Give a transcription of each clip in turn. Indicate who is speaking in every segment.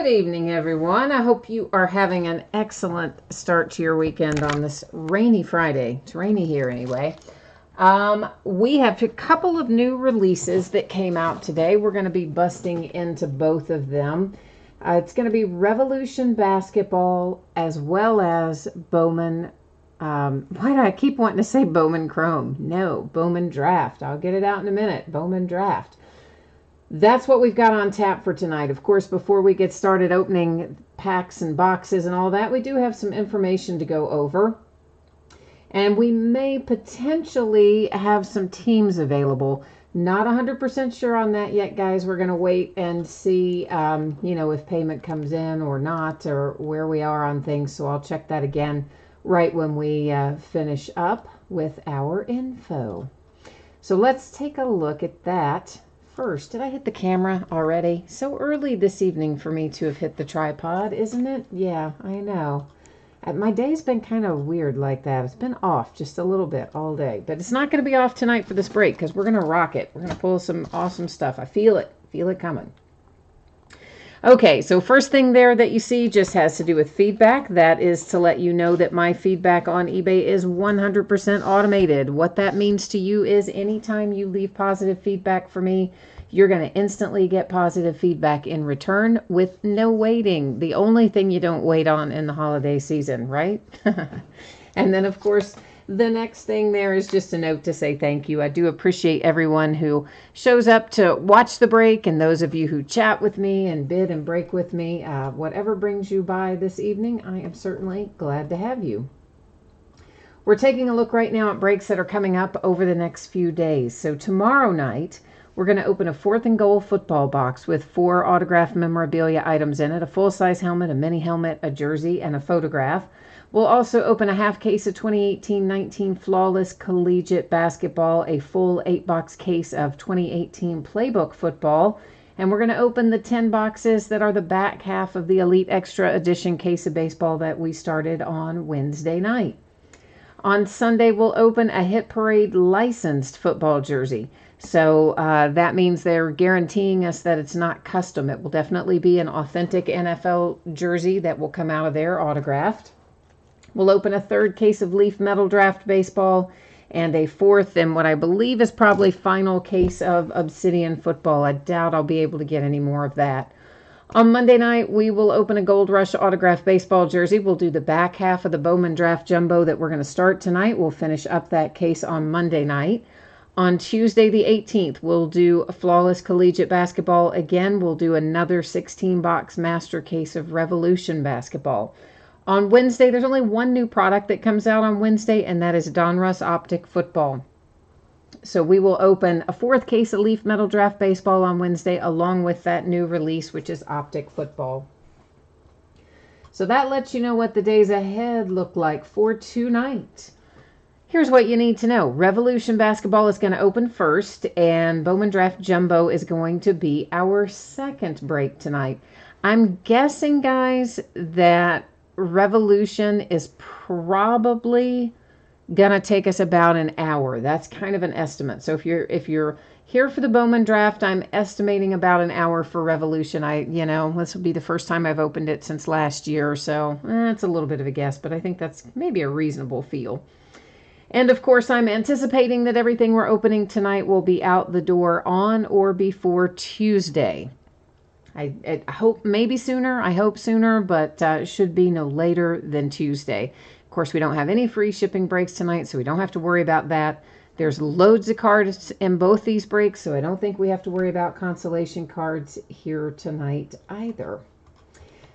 Speaker 1: Good evening, everyone. I hope you are having an excellent start to your weekend on this rainy Friday. It's rainy here anyway. We have a couple of new releases that came out today. We're going to be busting into both of them. It's going to be Revolution Basketball as well as Bowman. Why do I keep wanting to say Bowman Chrome? No, Bowman Draft. I'll get it out in a minute. Bowman Draft. That's what we've got on tap for tonight. Of course, before we get started opening packs and boxes and all that, we do have some information to go over. And we may potentially have some teams available. Not 100% sure on that yet, guys. We're going to wait and see, if payment comes in or not, or where we are on things. So I'll check that again right when we finish up with our info. So let's take a look at that. First, did I hit the camera already? So early this evening for me to have hit the tripod, isn't it? Yeah, I know. My day's been kind of weird like that. It's been off just a little bit all day. But it's not going to be off tonight for this break because we're going to rock it. We're going to pull some awesome stuff. I feel it. Feel it coming. Okay, so first thing there that you see just has to do with feedback. That is to let you know that my feedback on eBay is 100% automated. What that means to you is anytime you leave positive feedback for me, you're going to instantly get positive feedback in return with no waiting. The only thing you don't wait on in the holiday season, right? And then, of course, the next thing there is just a note to say thank you. I do appreciate everyone who shows up to watch the break and those of you who chat with me and bid and break with me. Whatever brings you by this evening, I am certainly glad to have you. We're taking a look right now at breaks that are coming up over the next few days. So tomorrow night, we're going to open a 4th and Goal football box with 4 autographed memorabilia items in it, a full-size helmet, a mini helmet, a jersey, and a photograph. We'll also open a half case of 2018-19 Flawless Collegiate Basketball, a full 8-box case of 2018 Playbook Football, and we're going to open the 10 boxes that are the back half of the Elite Extra Edition case of baseball that we started on Wednesday night. On Sunday, we'll open a Hit Parade licensed football jersey. So that means they're guaranteeing us that it's not custom. It will definitely be an authentic NFL jersey that will come out of there autographed. We'll open a 3rd case of Leaf Metal Draft Baseball and a 4th and what I believe is probably final case of Obsidian Football. I doubt I'll be able to get any more of that. On Monday night, we will open a Gold Rush autographed baseball jersey. We'll do the back half of the Bowman Draft Jumbo that we're going to start tonight. We'll finish up that case on Monday night. On Tuesday the 18th, we'll do a Flawless Collegiate Basketball. Again, we'll do another 16-box master case of Revolution Basketball. On Wednesday, there's only one new product that comes out on Wednesday, and that is Donruss Optic Football. So we will open a 4th case of Leaf Metal Draft Baseball on Wednesday, along with that new release, which is Optic Football. So that lets you know what the days ahead look like for tonight. Here's what you need to know. Revolution Basketball is going to open first, and Bowman Draft Jumbo is going to be our second break tonight. I'm guessing, guys, that Revolution is probably gonna take us about an hour. That's kind of an estimate. So if you're here for the Bowman Draft, I'm estimating about an hour for Revolution. This will be the first time I've opened it since last year, so it's a little bit of a guess, but I think that's maybe a reasonable feel. And of course, I'm anticipating that everything we're opening tonight will be out the door on or before Tuesday. I hope maybe sooner. I hope sooner, but it should be no later than Tuesday. Of course, we don't have any free shipping breaks tonight, so we don't have to worry about that. There's loads of cards in both these breaks, so I don't think we have to worry about consolation cards here tonight either.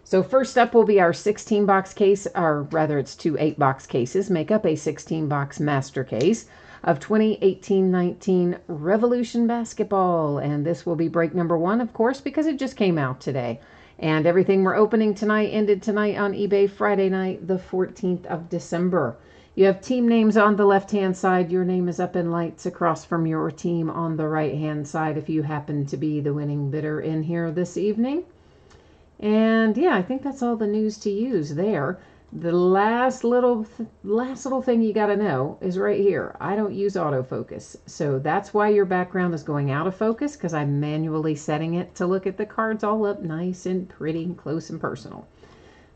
Speaker 1: So first up will be our 16-box case, or rather it's 2 8-box cases, make up a 16-box master case of 2018-19 Revolution Basketball. And this will be break number 1, of course, because it just came out today. And everything we're opening tonight ended tonight on eBay Friday night, the 14th of December. You have team names on the left-hand side. Your name is up in lights across from your team on the right-hand side if you happen to be the winning bidder in here this evening. And yeah, I think that's all the news to use there. The last little thing you got to know is right here. I don't use autofocus. So that's why your background is going out of focus, because I'm manually setting it to look at the cards all up nice and pretty and close and personal.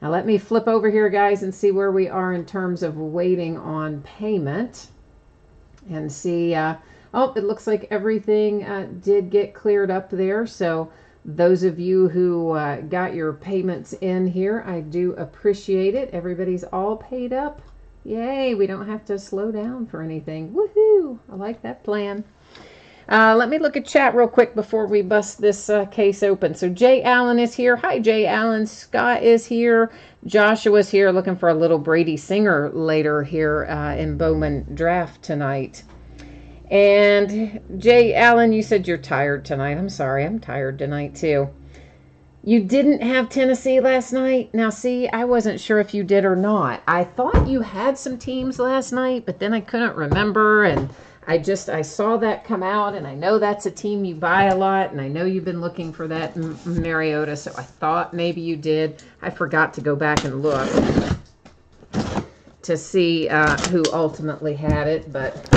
Speaker 1: Now let me flip over here, guys, and see where we are in terms of waiting on payment. And see, oh, it looks like everything did get cleared up there. So those of you who got your payments in here, I do appreciate it. Everybody's all paid up. Yay, we don't have to slow down for anything. Woohoo! I like that plan. Let me look at chat real quick before we bust this case open. So Jay Allen is here. Hi, Jay Allen. Scott is here. Joshua's here looking for a little Brady Singer later here in Bowman Draft tonight. And Jay Allen, you said you're tired tonight. I'm sorry, I'm tired tonight too. You didn't have Tennessee last night? Now see, I wasn't sure if you did or not. I thought you had some teams last night, but then I couldn't remember, and I saw that come out, and I know that's a team you buy a lot, and I know you've been looking for that Mariota, so I thought maybe you did. I forgot to go back and look to see who ultimately had it, but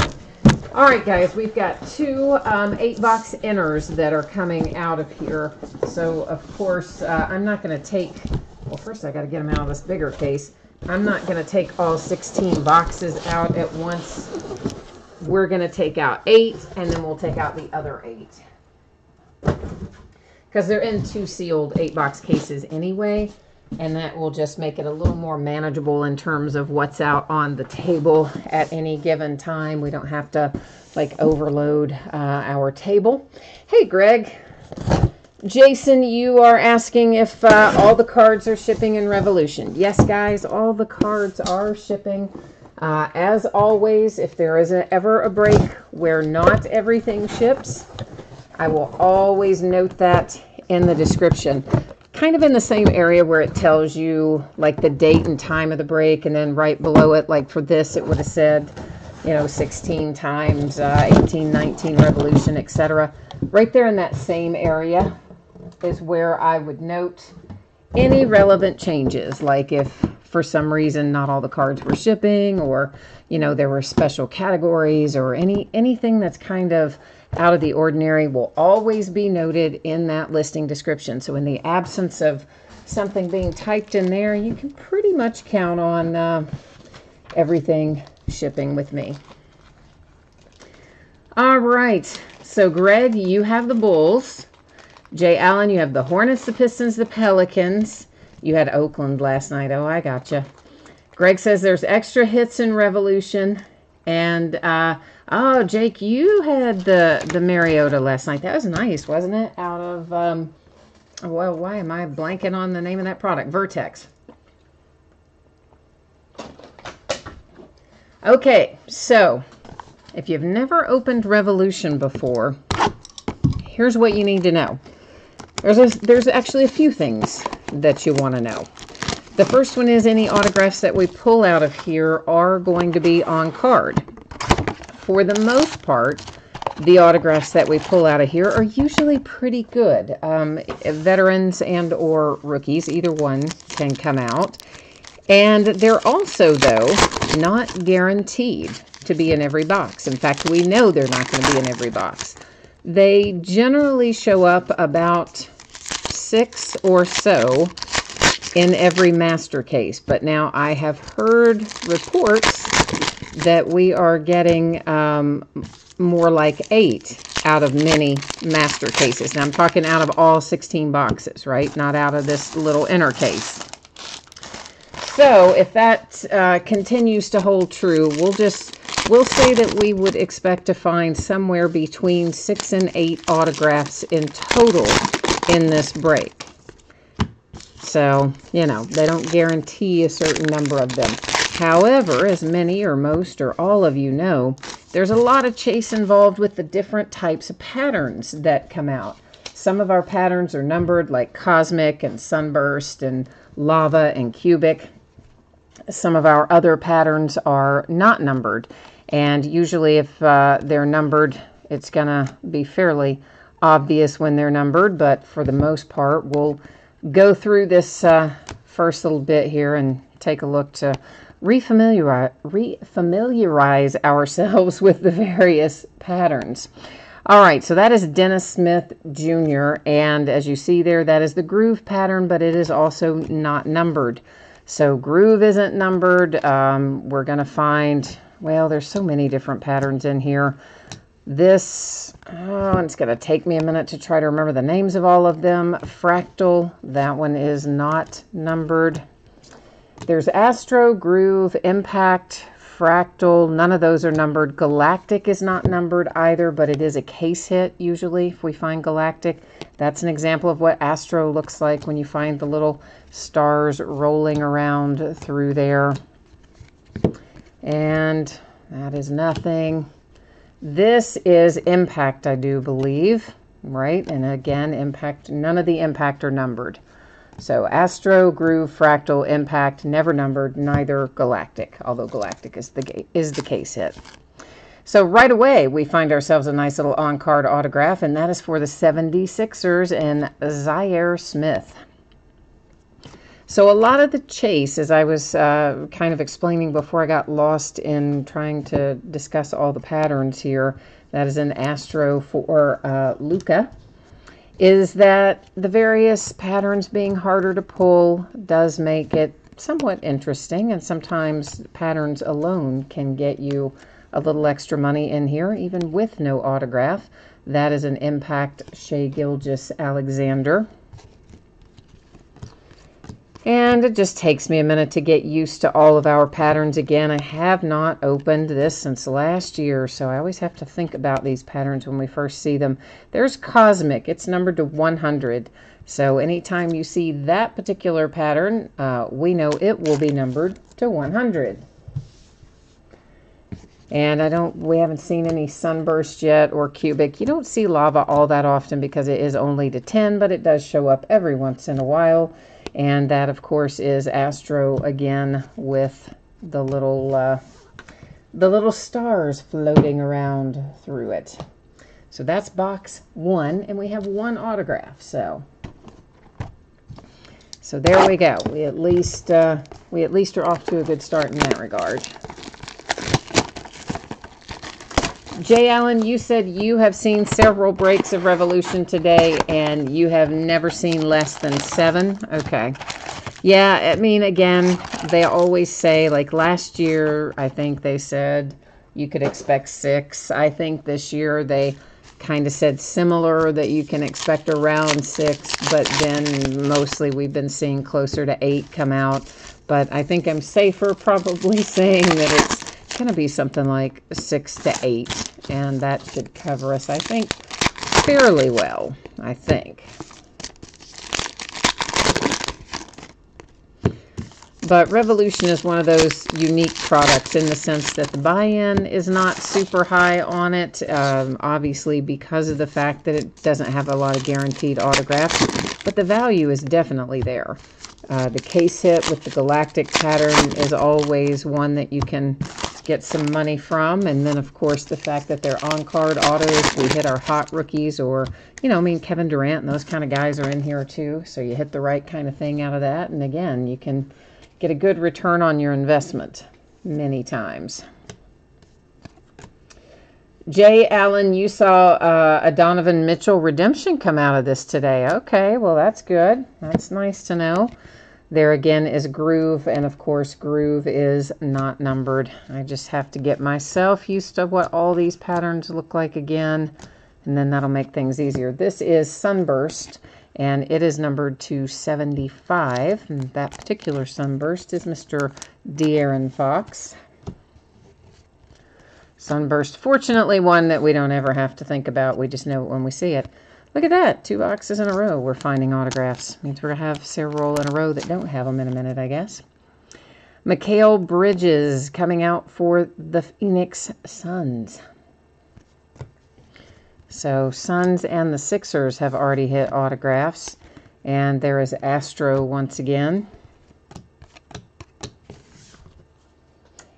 Speaker 1: all right, guys, we've got two 8-box inners that are coming out of here. So, of course, I'm not going to take, well, first I got to get them out of this bigger case. I'm not going to take all 16 boxes out at once. We're going to take out 8, and then we'll take out the other 8. Because they're in 2 sealed 8-box cases anyway. And that will just make it a little more manageable in terms of what's out on the table at any given time. We don't have to like overload our table. Hey, Greg. Jason, you are asking if all the cards are shipping in Revolution. Yes, guys, all the cards are shipping. As always, if there is ever a break where not everything ships, I will always note that in the description. Kind of in the same area where it tells you like the date and time of the break, and then right below it, like for this, it would have said, 16 times, 18, 19 Revolution, etc. Right there in that same area is where I would note any relevant changes, like if for some reason not all the cards were shipping, or there were special categories, or anything that's kind of out of the ordinary will always be noted in that listing description. So in the absence of something being typed in there, you can pretty much count on everything shipping with me. All right, so Greg, you have the Bulls. Jay Allen, you have the Hornets, the Pistons, the Pelicans. You had Oakland last night. Oh, I gotcha. Greg says there's extra hits in Revolution. And oh, Jake, you had the Mariota last night. That was nice, wasn't it? Out of well, why am I blanking on the name of that product? Vertex. Okay, so if you've never opened Revolution before, here's what you need to know. There's actually a few things that you want to know. The first one is any autographs that we pull out of here are going to be on card. For the most part, the autographs that we pull out of here are usually pretty good. Veterans and or rookies, either one can come out. And they're also, though, not guaranteed to be in every box. In fact, we know they're not going to be in every box. They generally show up about 6 or so in every master case. But now I have heard reports that we are getting more like 8 out of many master cases. Now I'm talking out of all 16 boxes, right? Not out of this little inner case. So if that continues to hold true, we'll say that we would expect to find somewhere between 6 and 8 autographs in total in this break. So, they don't guarantee a certain number of them. However, as many or most or all of you know, there's a lot of chase involved with the different types of patterns that come out. Some of our patterns are numbered, like Cosmic and Sunburst and Lava and Cubic. Some of our other patterns are not numbered. And usually if they're numbered, it's going to be fairly obvious when they're numbered. But for the most part, we'll go through this first little bit here and take a look to refamiliarize ourselves with the various patterns. All right, so that is Dennis Smith Jr. And as you see there, that is the groove pattern, but it is also not numbered. So groove isn't numbered. We're going to find, well, there's so many different patterns in here. This, it's going to take me a minute to try to remember the names of all of them. Fractal, that one is not numbered. There's Astro, Groove, Impact, Fractal, none of those are numbered. Galactic is not numbered either, but it is a case hit usually if we find Galactic. That's an example of what Astro looks like when you find the little stars rolling around through there. And that is nothing. This is Impact, I do believe, right? And again, Impact, none of the Impact are numbered. So Astro, Groove, Fractal, Impact, never numbered, neither Galactic, although Galactic is the case hit. So right away, we find ourselves a nice little on-card autograph, and that is for the 76ers and Zaire Smith. So a lot of the chase, as I was kind of explaining before I got lost in trying to discuss all the patterns here, that is an Astro for Luka, is that the various patterns being harder to pull does make it somewhat interesting, and sometimes patterns alone can get you a little extra money in here, even with no autograph. That is an Impact Shai Gilgeous-Alexander. And it just takes me a minute to get used to all of our patterns again. I have not opened this since last year, so I always have to think about these patterns when we first see them. There's Cosmic. It's numbered to 100. So anytime you see that particular pattern, we know it will be numbered to 100. And we haven't seen any Sunburst yet or Cubic. You don't see Lava all that often because it is only to 10, but it does show up every once in a while. And that, of course, is Astro again with the little stars floating around through it. So that's box 1, and we have 1 autograph. So there we go. We at least are off to a good start in that regard. Jay Allen, you said you have seen several breaks of Revolution today, and you have never seen less than 7. Okay. Yeah, I mean, again, they always say, like last year, I think they said you could expect 6. I think this year they kind of said similar, that you can expect around 6, but then mostly we've been seeing closer to 8 come out. But I think I'm safer probably saying that it's going to be something like 6 to 8, and that should cover us, I think, fairly well, I think. But Revolution is one of those unique products in the sense that the buy-in is not super high on it, obviously because of the fact that it doesn't have a lot of guaranteed autographs, but the value is definitely there. The case hit with the Galactic pattern is always one that you can get some money from, and then of course the fact that they're on-card autos, we hit our hot rookies, or Kevin Durant and those kind of guys are in here too, so you hit the right kind of thing out of that, and again, you can get a good return on your investment many times. Jay Allen, you saw a Donovan Mitchell redemption come out of this today. Okay, well that's good. That's nice to know. There again is Groove, and of course Groove is not numbered. I just have to get myself used to what all these patterns look like again, and then that'll make things easier. This is Sunburst, and it is numbered to 75. And that particular Sunburst is Mr. De'Aaron Fox. Sunburst, fortunately one that we don't ever have to think about. We just know it when we see it. Look at that, 2 boxes in a row we're finding autographs. Means we're going to have several in a row that don't have them in a minute, I guess. Mikal Bridges coming out for the Phoenix Suns. So Suns and the Sixers have already hit autographs. And there is Astro once again.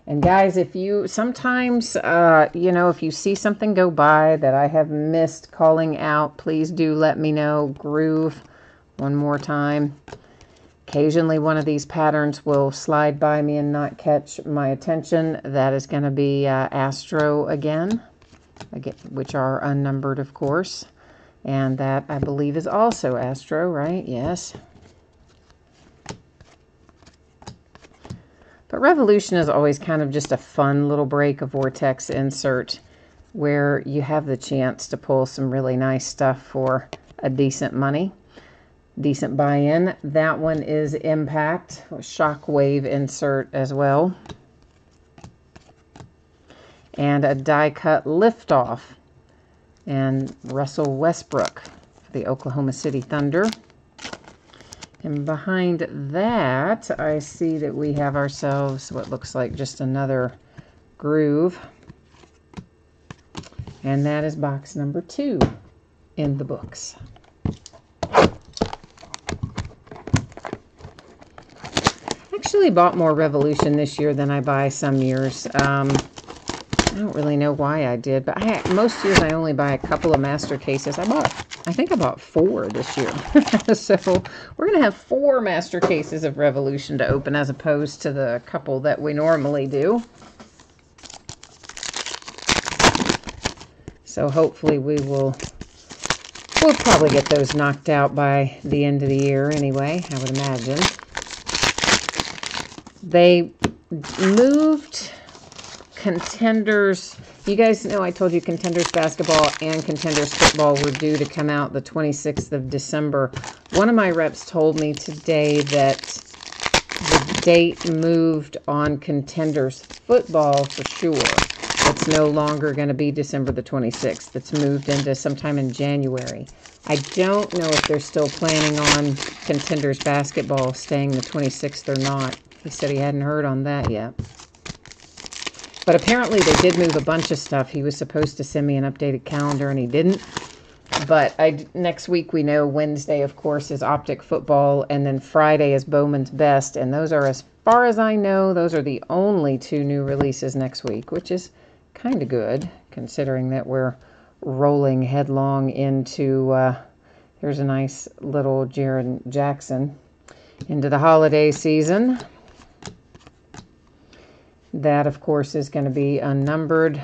Speaker 1: And guys, if you sometimes, if you see something go by that I have missed calling out, please do let me know. Groove, one more time. Occasionally one of these patterns will slide by me and not catch my attention. That is going to be Astro again, which are unnumbered, of course. And that, I believe, is also Astro, right? Yes. But Revolution is always kind of just a fun little break, a vortex insert, where you have the chance to pull some really nice stuff for a decent money. Decent buy-in. That one is Impact, Shockwave insert as well. And a die cut Liftoff. And Russell Westbrook for the Oklahoma City Thunder. And behind that, I see that we have ourselves what looks like just another Groove. And that is box number 2 in the books. Actually bought more Revolution this year than I buy some years. I don't really know why I did, but most years I only buy a couple of master cases. I think I bought 4 this year. So we're going to have 4 master cases of Revolution to open as opposed to the couple that we normally do. So hopefully we'll probably get those knocked out by the end of the year anyway, I would imagine. They moved Contenders. You guys know I told you Contenders basketball and Contenders football were due to come out the 26th of December. One of my reps told me today that the date moved on Contenders football for sure. It's no longer going to be December the 26th. It's moved into sometime in January. I don't know if they're still planning on Contenders basketball staying the 26th or not. He said he hadn't heard on that yet. But apparently they did move a bunch of stuff. He was supposed to send me an updated calendar and he didn't. But next week we know Wednesday, of course, is Optic football. And then Friday is Bowman's Best. And those are, as far as I know, those are the only 2 new releases next week, which is kind of good considering that we're rolling headlong into, here's a nice little Jaren Jackson, into the holiday season. That, of course, is going to be unnumbered.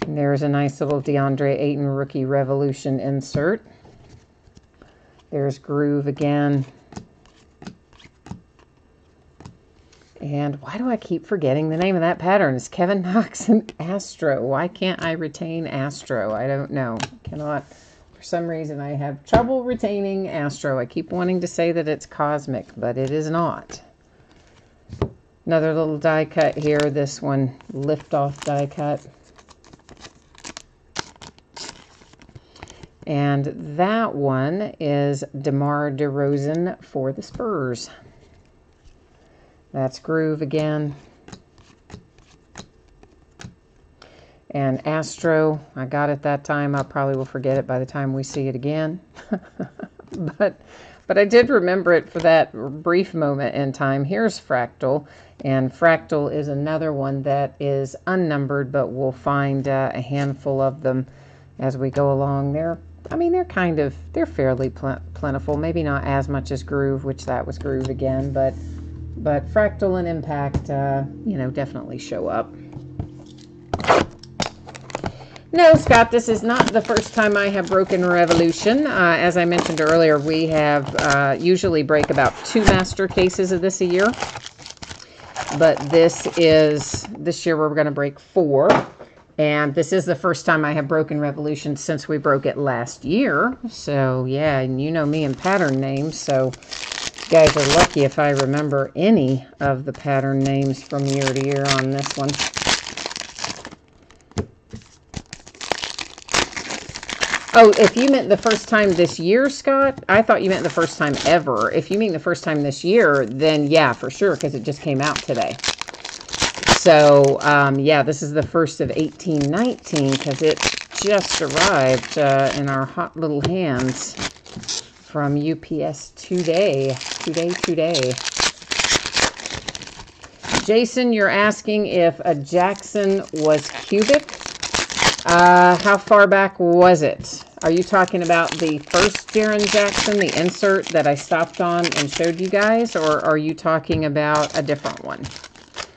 Speaker 1: And there's a nice little DeAndre Ayton Rookie Revolution insert. There's Groove again. And why do I keep forgetting the name of that pattern? It's Kevin Knox and Astro. Why can't I retain Astro? I don't know. Cannot. For some reason, I have trouble retaining Astro. I keep wanting to say that it's Cosmic, but it is not. Another little die cut here. This one, Liftoff die cut. And that one is DeMar DeRozan for the Spurs. That's Groove again. And Astro, I got it that time. I probably will forget it by the time we see it again. But I did remember it for that brief moment in time. Here's Fractal. And Fractal is another one that is unnumbered, but we'll find a handful of them as we go along. They're fairly plentiful. Maybe not as much as Groove, which that was Groove again, but Fractal and Impact, definitely show up. No, Scott, this is not the first time I have broken Revolution. As I mentioned earlier, we have usually break about 2 master cases of this a year. But this year we're going to break 4. And this is the first time I have broken Revolution since we broke it last year. So, yeah, and you know me and pattern names, so you guys are lucky if I remember any of the pattern names from year to year on this one. Oh, if you meant the first time this year, Scott, I thought you meant the first time ever. If you mean the first time this year, then yeah, for sure, because it just came out today. So, yeah, this is the first of 1819, because it just arrived in our hot little hands from UPS today. Jason, you're asking if a Jackson was cubic. How far back was it? Are you talking about the first Jaren Jackson, the insert that I stopped on and showed you guys, or are you talking about a different one?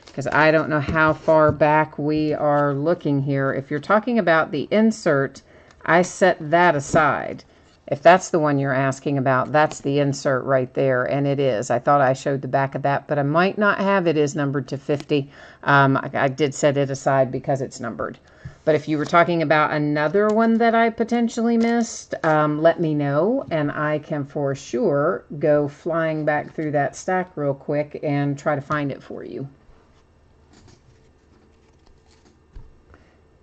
Speaker 1: Because I don't know how far back we are looking here. If you're talking about the insert, I set that aside. If that's the one you're asking about, that's the insert right there, and it is. I thought I showed the back of that, but I might not have. It is numbered to 50. I did set it aside because it's numbered. But if you were talking about another one that I potentially missed, let me know, and I can for sure go flying back through that stack real quick and try to find it for you.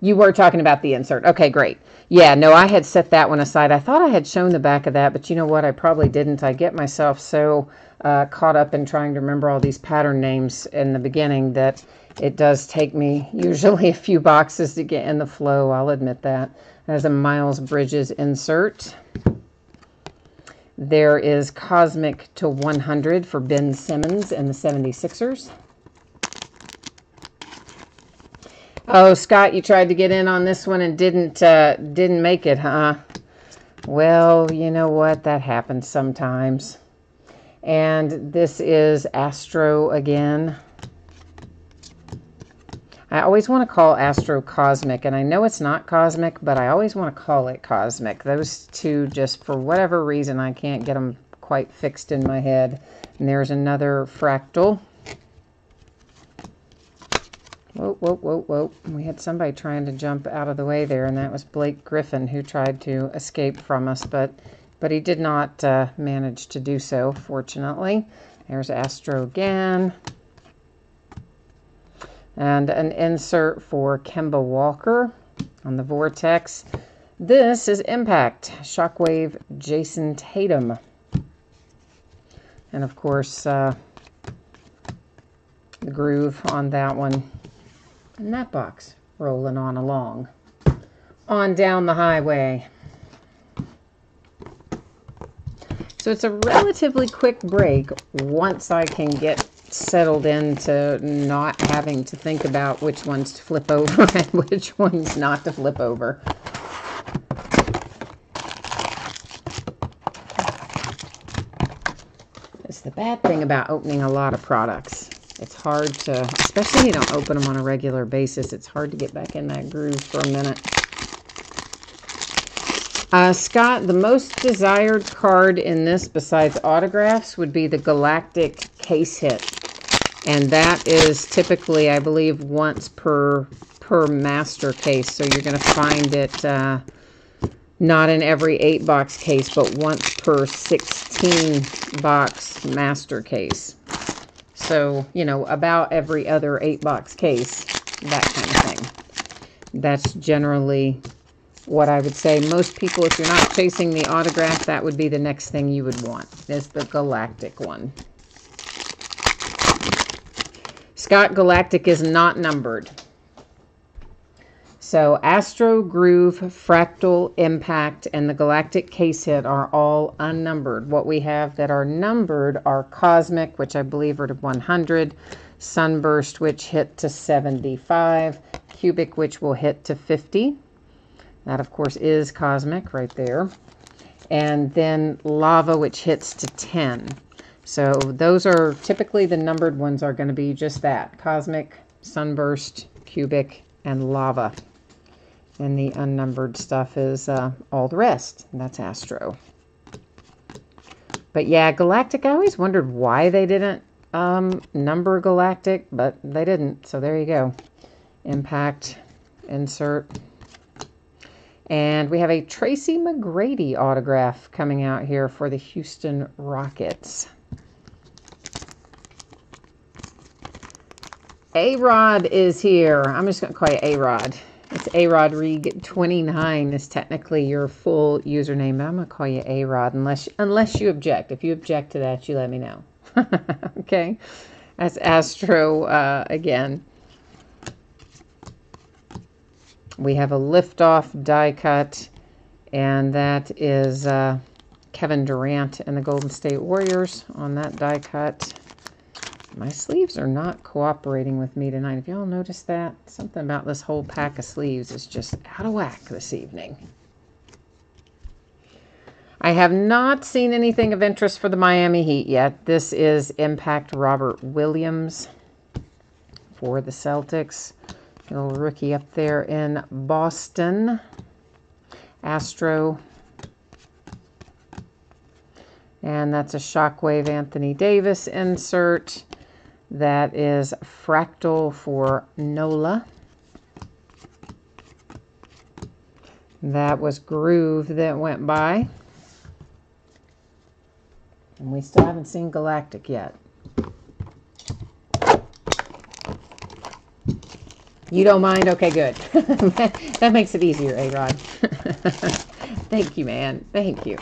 Speaker 1: You were talking about the insert. Okay, great. Yeah, no, I had set that one aside. I thought I had shown the back of that, but you know what? I probably didn't. I get myself so caught up in trying to remember all these pattern names in the beginning that it does take me usually a few boxes to get in the flow. I'll admit that. There's a Miles Bridges insert. There is Cosmic to 100 for Ben Simmons and the 76ers. Oh, Scott, you tried to get in on this one and didn't make it, huh? Well, you know what? That happens sometimes. And this is Astro again. I always want to call Astro Cosmic, and I know it's not Cosmic, but I always want to call it Cosmic. Those two, just for whatever reason, I can't get them quite fixed in my head. And there's another Fractal. Whoa, whoa, whoa, whoa. We had somebody trying to jump out of the way there, and that was Blake Griffin, who tried to escape from us, but he did not manage to do so, fortunately. There's Astro again. And an insert for Kemba Walker on the Vortex. This is Impact, Shockwave Jason Tatum. And of course, the groove on that one. And that box rolling on along. On down the highway. So it's a relatively quick break once I can get settled into not having to think about which ones to flip over and which ones not to flip over. It's the bad thing about opening a lot of products. It's hard to, especially if you don't open them on a regular basis, it's hard to get back in that groove for a minute. Scott, the most desired card in this besides autographs would be the Galactic Case Hit. And that is typically, I believe, once per master case. So you're going to find it not in every 8-box case, but once per 16-box master case. So, you know, about every other 8-box case, that kind of thing. That's generally what I would say. Most people, if you're not chasing the autograph, that would be the next thing you would want, is the Galactic one. Scott, Galactic is not numbered. So Astro, Groove, Fractal, Impact, and the Galactic Case Hit are all unnumbered. What we have that are numbered are Cosmic, which I believe are to 100, Sunburst, which hit to 75, Cubic, which will hit to 50. That, of course, is Cosmic right there. And then Lava, which hits to 10. So those are typically the numbered ones are going to be just that. Cosmic, Sunburst, Cubic, and Lava. And the unnumbered stuff is all the rest. And that's Astro. But yeah, Galactic, I always wondered why they didn't number Galactic, but they didn't. So there you go. Impact, insert. And we have a Tracy McGrady autograph coming out here for the Houston Rockets. A-Rod is here. I'm just going to call you A-Rod. It's A-Rod Reed 29 is technically your full username. But I'm going to call you A-Rod unless you object. If you object to that, you let me know. Okay? That's Astro again. We have a Liftoff die cut, and that is Kevin Durant and the Golden State Warriors on that die cut. My sleeves are not cooperating with me tonight. Have y'all noticed that? Something about this whole pack of sleeves is just out of whack this evening. I have not seen anything of interest for the Miami Heat yet. This is Impact Robert Williams for the Celtics. A little rookie up there in Boston. Astro. And that's a Shockwave Anthony Davis insert. That is Fractal for Nola. That was Groove that went by. And we still haven't seen Galactic yet. You don't mind? Okay, good. That makes it easier, A-Rod. Thank you, man. Thank you.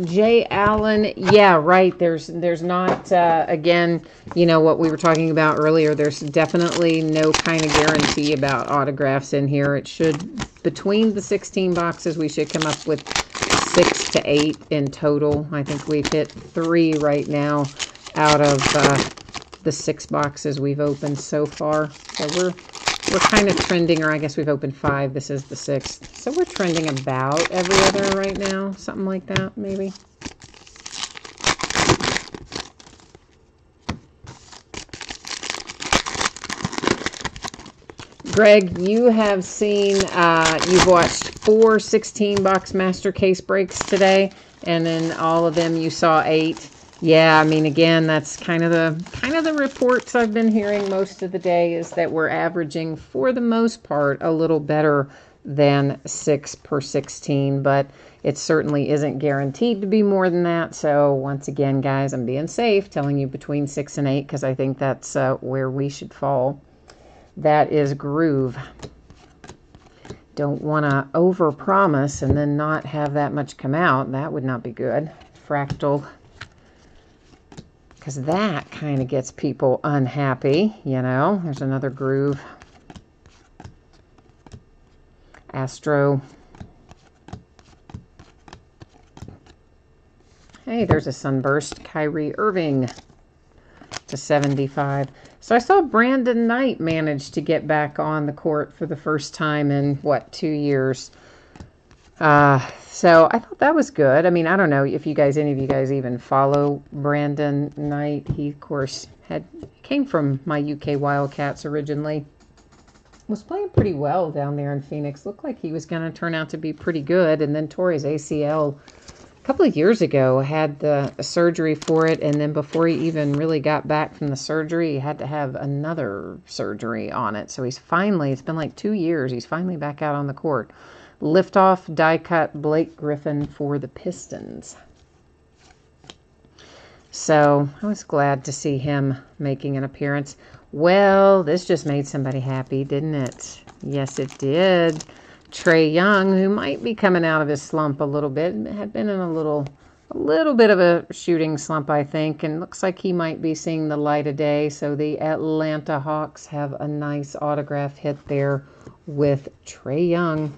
Speaker 1: Jay Allen, yeah, right. There's not, again, you know, what we were talking about earlier. There's definitely no kind of guarantee about autographs in here. It should, between the 16 boxes, we should come up with 6 to 8 in total. I think we've hit 3 right now out of the 6 boxes we've opened so far. So we're kind of trending, or I guess we've opened 5. This is the 6th. So we're trending about every other right now. Something like that, maybe. Greg, you have seen, you've watched 4 16-box master case breaks today, and in all of them you saw 8. Yeah, I mean, again, that's kind of the reports I've been hearing most of the day, is that we're averaging, for the most part, a little better than 6 per 16, but it certainly isn't guaranteed to be more than that. So once again, guys, I'm being safe, telling you between 6 and 8, because I think that's where we should fall. That is Groove. Don't want to overpromise and then not have that much come out. That would not be good. Fractal. Because that kind of gets people unhappy, you know. There's another Groove. Astro. Hey, there's a Sunburst. Kyrie Irving to 75. So I saw Brandon Knight manage to get back on the court for the first time in, what, 2 years. So I thought that was good. I mean, I don't know if you guys, any of you guys even follow Brandon Knight. He, of course, came from my UK Wildcats originally. Was playing pretty well down there in Phoenix. Looked like he was going to turn out to be pretty good. And then tore his ACL a couple of years ago. Had the surgery for it. And then before he even really got back from the surgery, he had to have another surgery on it. So he's finally, it's been like 2 years, he's finally back out on the court. Liftoff die cut Blake Griffin for the Pistons. So I was glad to see him making an appearance. Well, this just made somebody happy, didn't it? Yes, it did. Trae Young, who might be coming out of his slump a little bit, had been in a little bit of a shooting slump, I think, and looks like he might be seeing the light of day. So the Atlanta Hawks have a nice autograph hit there with Trae Young.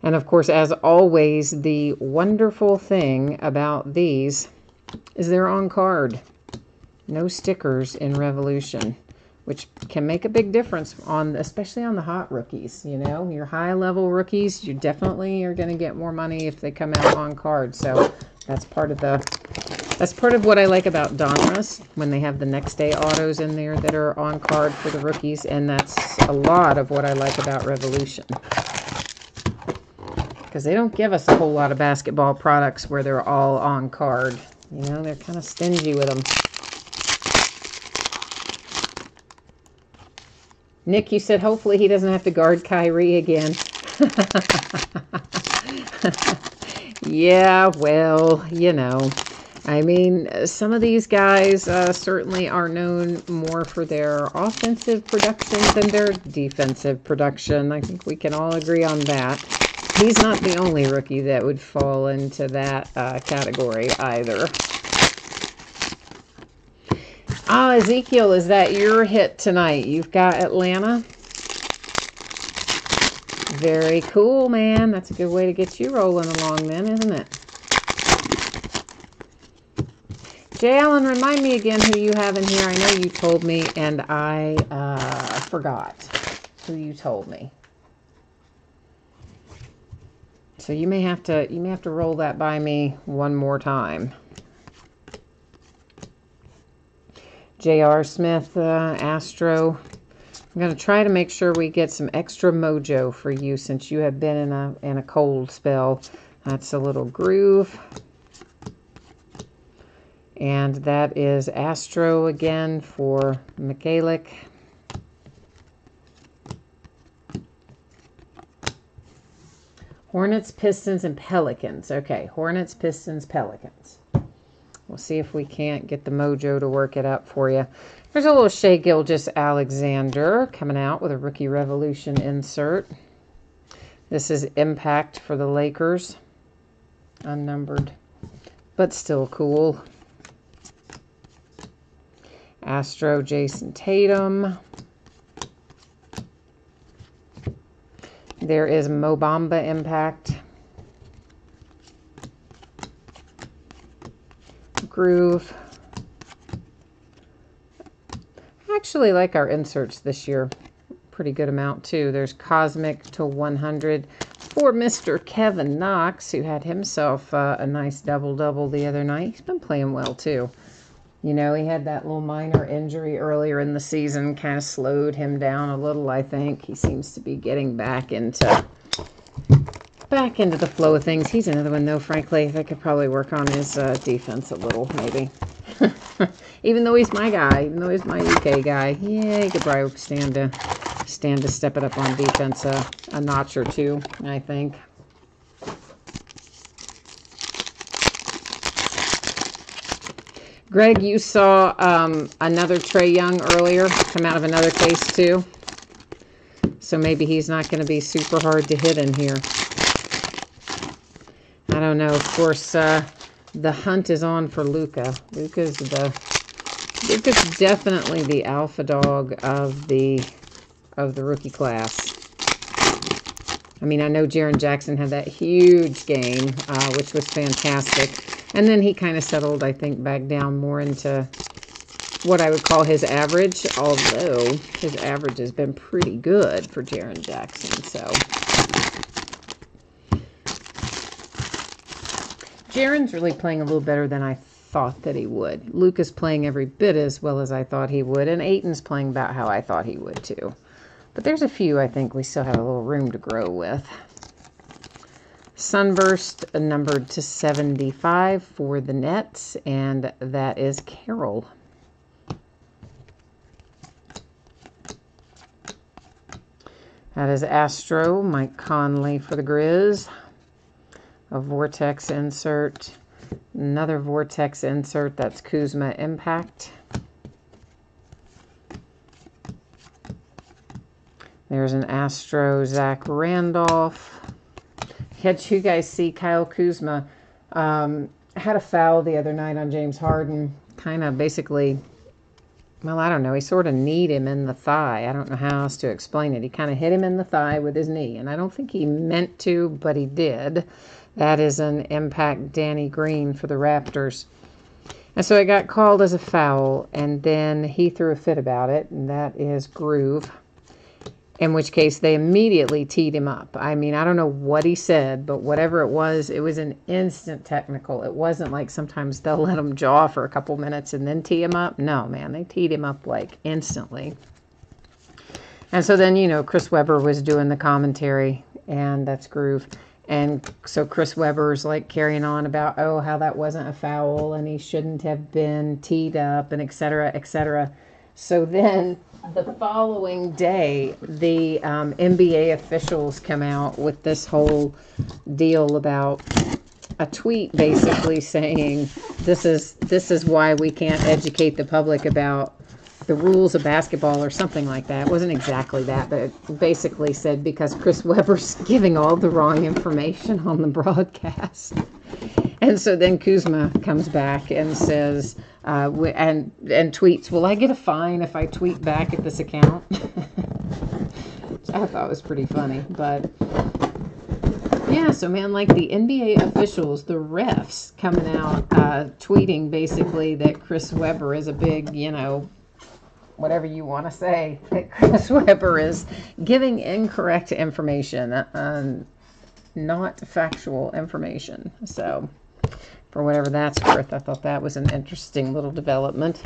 Speaker 1: And of course, as always, the wonderful thing about these is they're on card. No stickers in Revolution, which can make a big difference on, especially on the hot rookies. You know, your high level rookies, you definitely are going to get more money if they come out on card. So that's part of what I like about Donruss, when they have the next day autos in there that are on card for the rookies, and that's a lot of what I like about Revolution. Because they don't give us a whole lot of basketball products where they're all on card. You know, they're kind of stingy with them. Nick, you said hopefully he doesn't have to guard Kyrie again. Yeah, well, you know. I mean, some of these guys certainly are known more for their offensive production than their defensive production. I think we can all agree on that. He's not the only rookie that would fall into that category either. Ah, Ezekiel, is that your hit tonight? You've got Atlanta. Very cool, man. That's a good way to get you rolling along then, isn't it? Jay Allen, remind me again who you have in here. I know you told me, and I forgot who you told me. So you may have to roll that by me one more time. J.R. Smith, Astro. I'm going to try to make sure we get some extra mojo for you since you have been in a cold spell. That's a little groove. And that is Astro again for Michalik. Hornets, Pistons, and Pelicans. Okay, Hornets, Pistons, Pelicans. We'll see if we can't get the mojo to work it up for you. There's a little Shai Gilgeous-Alexander coming out with a Rookie Revolution insert. This is Impact for the Lakers. Unnumbered, but still cool. Astro, Jason Tatum. There is Mo Bamba Impact. Groove. I actually like our inserts this year. Pretty good amount too. There's Cosmic to 100 for Mr. Kevin Knox, who had himself a nice double-double the other night. He's been playing well too. You know, he had that little minor injury earlier in the season, kind of slowed him down a little, I think. He seems to be getting back into the flow of things. He's another one, though, frankly, that could probably work on his defense a little, maybe. Even though he's my guy, even though he's my UK guy, yeah, he could probably stand to step it up on defense a notch or two, I think. Greg, you saw another Trae Young earlier come out of another case too. So maybe he's not going to be super hard to hit in here. I don't know. Of course, the hunt is on for Luka. Luka's definitely the alpha dog of the rookie class. I mean, I know Jaren Jackson had that huge game, which was fantastic. And then he kind of settled, I think, back down more into what I would call his average, although his average has been pretty good for Jaren Jackson. So Jaren's really playing a little better than I thought that he would. Luka's playing every bit as well as I thought he would, and Ayton's playing about how I thought he would too. But there's a few I think we still have a little room to grow with. Sunburst numbered to 75 for the Nets, and that is Carroll. That is Astro, Mike Conley for the Grizz. A Vortex insert. Another Vortex insert, that's Kuzma Impact. There's an Astro, Zach Randolph. Had you guys see Kyle Kuzma had a foul the other night on James Harden? Kind of basically, well, I don't know. He sort of kneed him in the thigh. I don't know how else to explain it. He kind of hit him in the thigh with his knee, and I don't think he meant to, but he did. That is an Impact Danny Green for the Raptors. And so it got called as a foul, and then he threw a fit about it, and that is Groove. In which case, they immediately teed him up. I mean, I don't know what he said, but whatever it was an instant technical. It wasn't like sometimes they'll let him jaw for a couple minutes and then tee him up. No, man, they teed him up like instantly. And so then, you know, Chris Webber was doing the commentary, and that's Groove. And so Chris Webber's like carrying on about, oh, how that wasn't a foul and he shouldn't have been teed up and et cetera, et cetera. So then the following day, the NBA officials come out with this whole deal about a tweet basically saying this is why we can't educate the public about the rules of basketball or something like that. It wasn't exactly that, but it basically said because Chris Webber's giving all the wrong information on the broadcast. And so then Kuzma comes back and says, and tweets, will I get a fine if I tweet back at this account? I thought it was pretty funny, but yeah, so man, like the NBA officials, the refs coming out, tweeting basically that Chris Webber is a big, whatever you want to say, that Chris Webber is giving incorrect information, not factual information. So for whatever that's worth, I thought that was an interesting little development,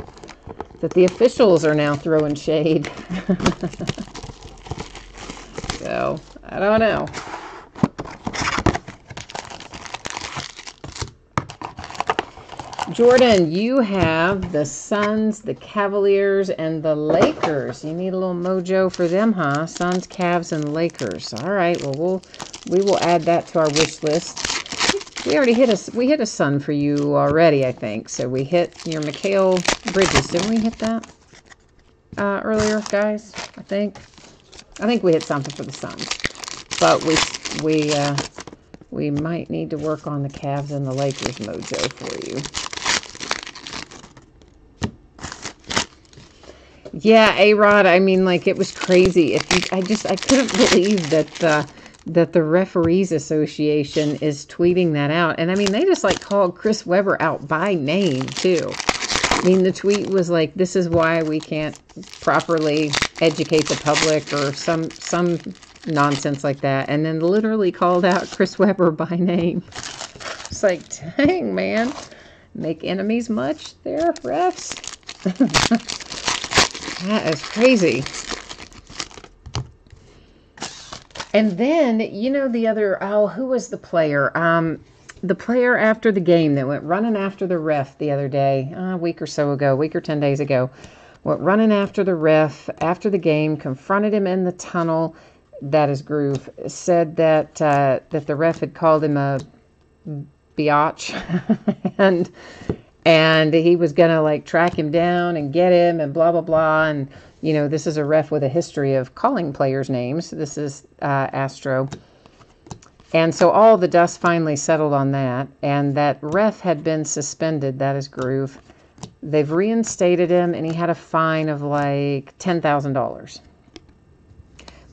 Speaker 1: that the officials are now throwing shade. So, I don't know. Jordan, you have the Suns, the Cavaliers, and the Lakers. You need a little mojo for them, huh? Suns, Cavs, and Lakers. All right, well, we will add that to our wish list. We already hit a Sun for you already, I think. So we hit your Mikal Bridges. Didn't we hit that earlier, guys? I think we hit something for the Suns, but we might need to work on the Cavs and the Lakers mojo for you. Yeah, A-Rod, I mean, like, it was crazy. I couldn't believe that the Referees Association is tweeting that out. And I mean, they just like called Chris Webber out by name too. I mean, the tweet was like, "This is why we can't properly educate the public," or some nonsense like that. And then literally called out Chris Webber by name. It's like, dang, man. Make enemies much there, refs? That is crazy. And then, the other, who was the player? The player after the game that went running after the ref the other day, a week or 10 days ago, went running after the ref after the game, confronted him in the tunnel. That is Groove. Said that the ref had called him a biatch, and he was gonna like track him down and get him and blah blah blah. And this is a ref with a history of calling players names. This is Astro. And so all the dust finally settled on that, and that ref had been suspended. That is Groove. They've reinstated him, and he had a fine of like $10,000.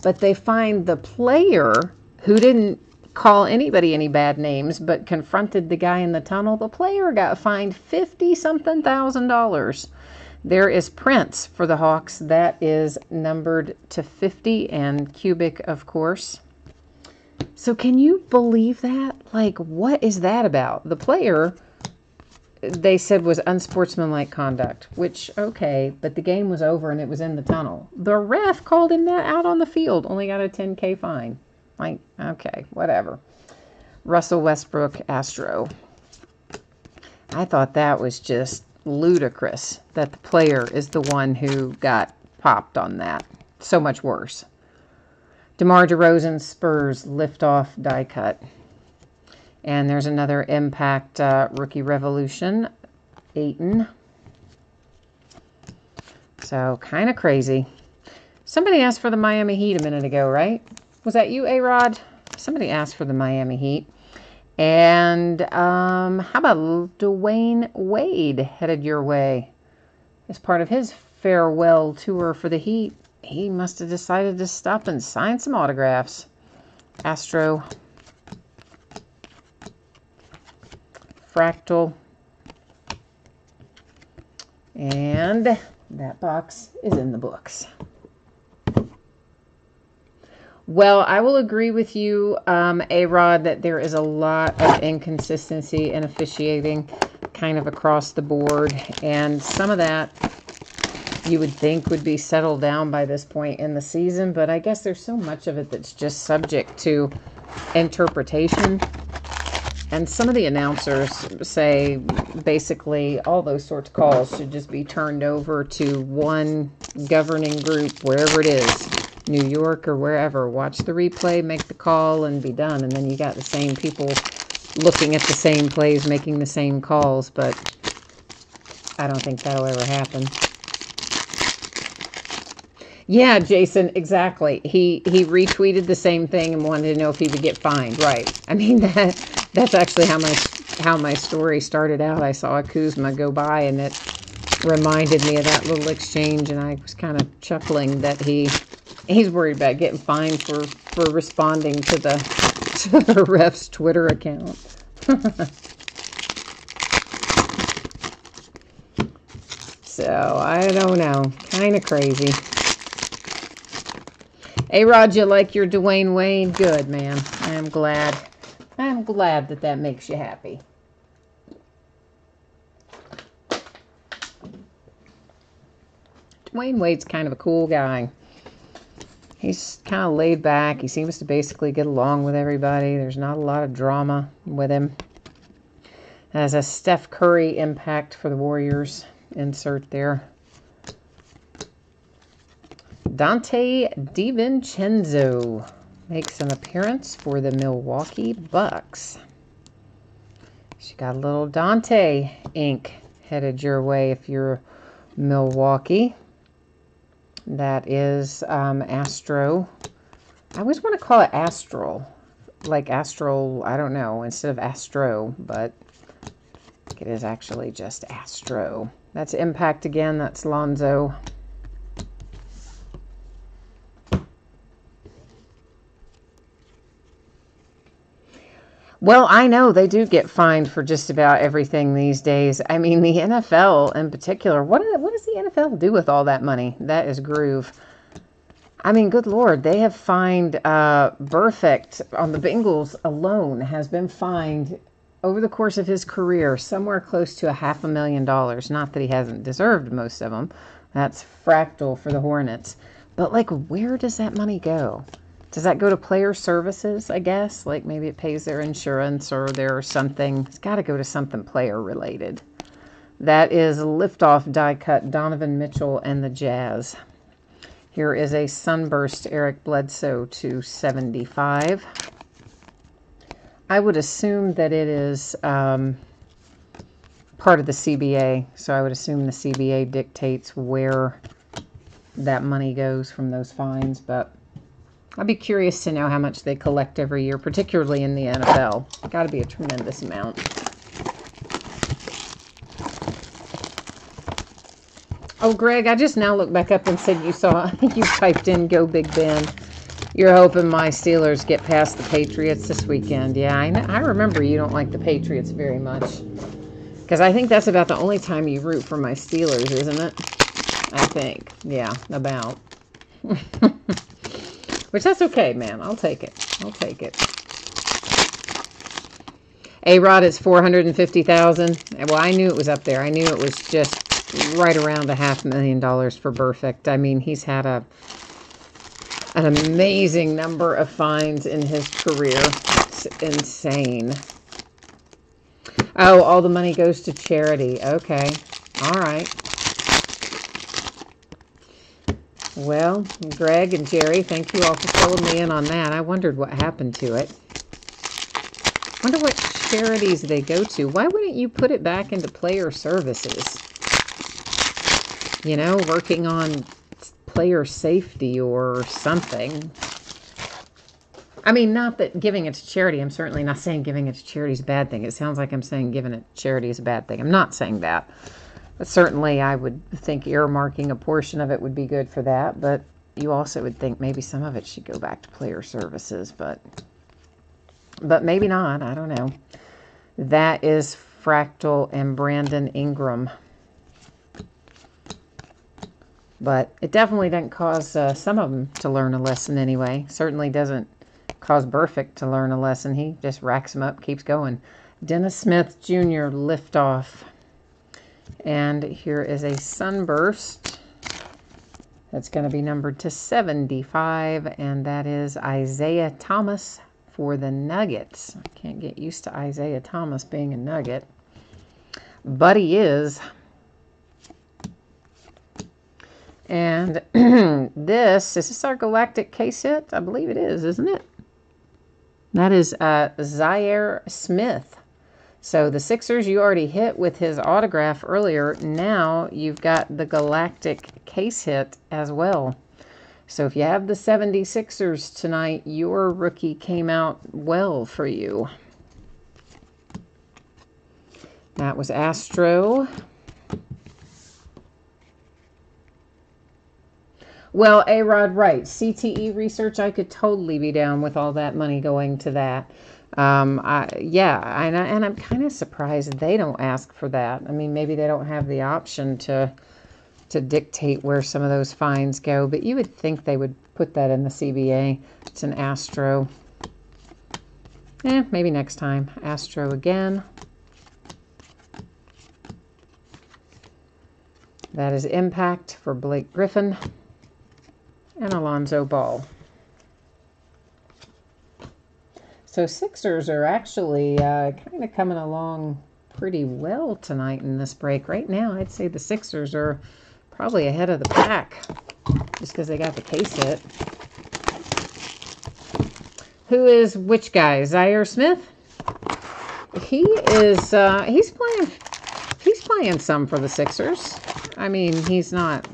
Speaker 1: But they fined the player who didn't call anybody any bad names, but confronted the guy in the tunnel. The player got fined $50-something thousand. There is Prince for the Hawks. That is numbered to 50, and cubic, of course. So can you believe that? Like, what is that about? The player, they said, was unsportsmanlike conduct, which, okay, but the game was over and it was in the tunnel. The ref called him that out on the field, only got a $10K fine. Like, okay, whatever. Russell Westbrook, Astro. I thought that was just ludicrous that the player is the one who got popped on that. So much worse. DeMar DeRozan, Spurs, liftoff die cut. And there's another Impact Rookie Revolution, Ayton. So, kind of crazy. Somebody asked for the Miami Heat a minute ago, right? Was that you, A-Rod? Somebody asked for the Miami Heat. And how about Dwayne Wade headed your way as part of his farewell tour for the Heat? He must have decided to stop and sign some autographs. Astro. Fractal. And that box is in the books. Well, I will agree with you, A-Rod, that there is a lot of inconsistency in officiating kind of across the board. And some of that you would think would be settled down by this point in the season. But I guess there's so much of it that's just subject to interpretation. And some of the announcers say basically all those sorts of calls should just be turned over to one governing group, wherever it is, New York or wherever. Watch the replay, make the call, and be done. And then you got the same people looking at the same plays, making the same calls. But I don't think that'll ever happen. Yeah, Jason, exactly. He retweeted the same thing and wanted to know if he would get fined. Right. I mean, that's actually how my story started out. I saw a Kuzma go by, and it reminded me of that little exchange, and I was kind of chuckling that he He's worried about getting fined for responding to the ref's Twitter account. So, I don't know. Kind of crazy. A-Rod, you like your Dwayne Wade? Good, man. I'm glad. I'm glad that makes you happy. Dwayne Wade's kind of a cool guy. He's kind of laid back. He seems to basically get along with everybody. There's not a lot of drama with him. Has a Steph Curry impact for the Warriors. Insert there. Dante DiVincenzo makes an appearance for the Milwaukee Bucks. She got a little Dante ink headed your way if you're Milwaukee. That is Astro. I always want to call it Astral. Like Astral, I don't know, instead of Astro, but it is actually just Astro. That's Impact again. That's Lonzo. Well, I know they do get fined for just about everything these days. I mean, the NFL in particular, what does the NFL do with all that money? That is groove. I mean, good Lord, they have fined Burfict on the Bengals alone has been fined over the course of his career somewhere close to $500,000. Not that he hasn't deserved most of them. That's Fractal for the Hornets. But, like, where does that money go? Does that go to player services, I guess? Like maybe it pays their insurance or their something. It's got to go to something player related. That is Liftoff die cut Donovan Mitchell and the Jazz. Here is a Sunburst Eric Bledsoe to 75. I would assume that it is part of the CBA. So I would assume the CBA dictates where that money goes from those fines, but I'd be curious to know how much they collect every year, particularly in the NFL. It's got to be a tremendous amount. Oh, Greg, I just now looked back up and said you typed in Go Big Ben. You're hoping my Steelers get past the Patriots this weekend. Yeah, I remember you don't like the Patriots very much. Because I think that's about the only time you root for my Steelers, isn't it? I think. Yeah, about. Which that's okay, man. I'll take it. I'll take it. A-Rod is $450,000. Well, I knew it was up there. I knew it was just right around $500,000 for Burfict. I mean, he's had an amazing number of fines in his career. It's insane. Oh, all the money goes to charity. Okay. All right. Well, Greg and Jerry, thank you all for filling me in on that. I wondered what happened to it. Wonder what charities they go to. Why wouldn't you put it back into player services? You know, working on player safety or something. I mean, not that giving it to charity. I'm certainly not saying giving it to charity is a bad thing. It sounds like I'm saying giving it to charity is a bad thing. I'm not saying that. But certainly, I would think earmarking a portion of it would be good for that. But you also would think maybe some of it should go back to player services. But maybe not. I don't know. That is Fractal and Brandon Ingram. But it definitely doesn't cause some of them to learn a lesson anyway. Certainly doesn't cause Burfict to learn a lesson. He just racks them up, keeps going. Dennis Smith Jr. Liftoff. And here is a Sunburst that's going to be numbered to 75, and that is Isaiah Thomas for the Nuggets. I can't get used to Isaiah Thomas being a Nugget, but he is. And is this our Galactic case hit? I believe it is, isn't it? That is Zaire Smith. So the Sixers you already hit with his autograph earlier. Now you've got the Galactic case hit as well. So if you have the 76ers tonight, your rookie came out well for you. That was Astro. Well, A-Rod, right. CTE research, I could totally be down with all that money going to that. Yeah, and I'm kind of surprised they don't ask for that. I mean, maybe they don't have the option to dictate where some of those fines go, but you would think they would put that in the CBA. It's an Astro. Maybe next time. Astro again. That is Impact for Blake Griffin and Alonzo Ball. So Sixers are actually kind of coming along pretty well tonight in this break. Right now, I'd say the Sixers are probably ahead of the pack just because they got the case hit. Who is which guy? Zaire Smith? He is he's playing some for the Sixers. I mean, he's not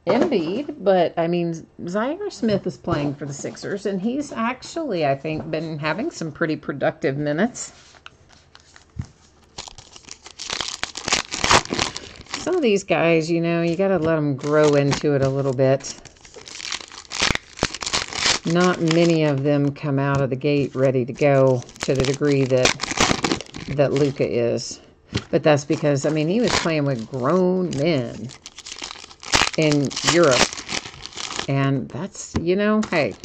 Speaker 1: Embiid, but I mean, Zaire Smith is playing for the Sixers, and he's actually, I think, been having some pretty productive minutes. Some of these guys, you know, you got to let them grow into it a little bit. Not many of them come out of the gate ready to go to the degree that Luka is. But that's because, I mean, he was playing with grown men in Europe. And that's, you know, hey,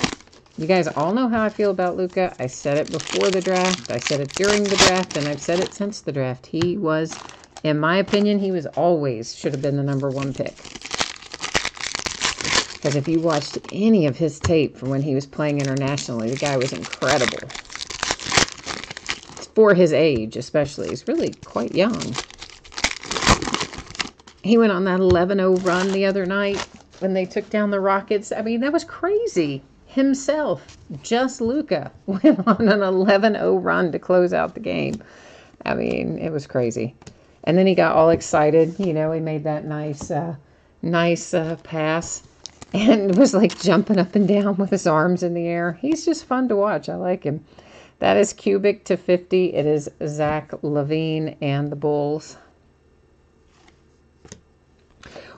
Speaker 1: you guys all know how I feel about Luka. I said it before the draft. I said it during the draft. And I've said it since the draft. He was, in my opinion, he was always should have been the #1 pick. Because if you watched any of his tape from when he was playing internationally, the guy was incredible. For his age, especially. He's really quite young. He went on that 11-0 run the other night when they took down the Rockets. I mean, that was crazy. Himself, just Luka, went on an 11-0 run to close out the game. I mean, it was crazy. And then he got all excited. You know, he made that nice pass. And was like jumping up and down with his arms in the air. He's just fun to watch. I like him. That is Cubic to 50. It is Zach LaVine and the Bulls.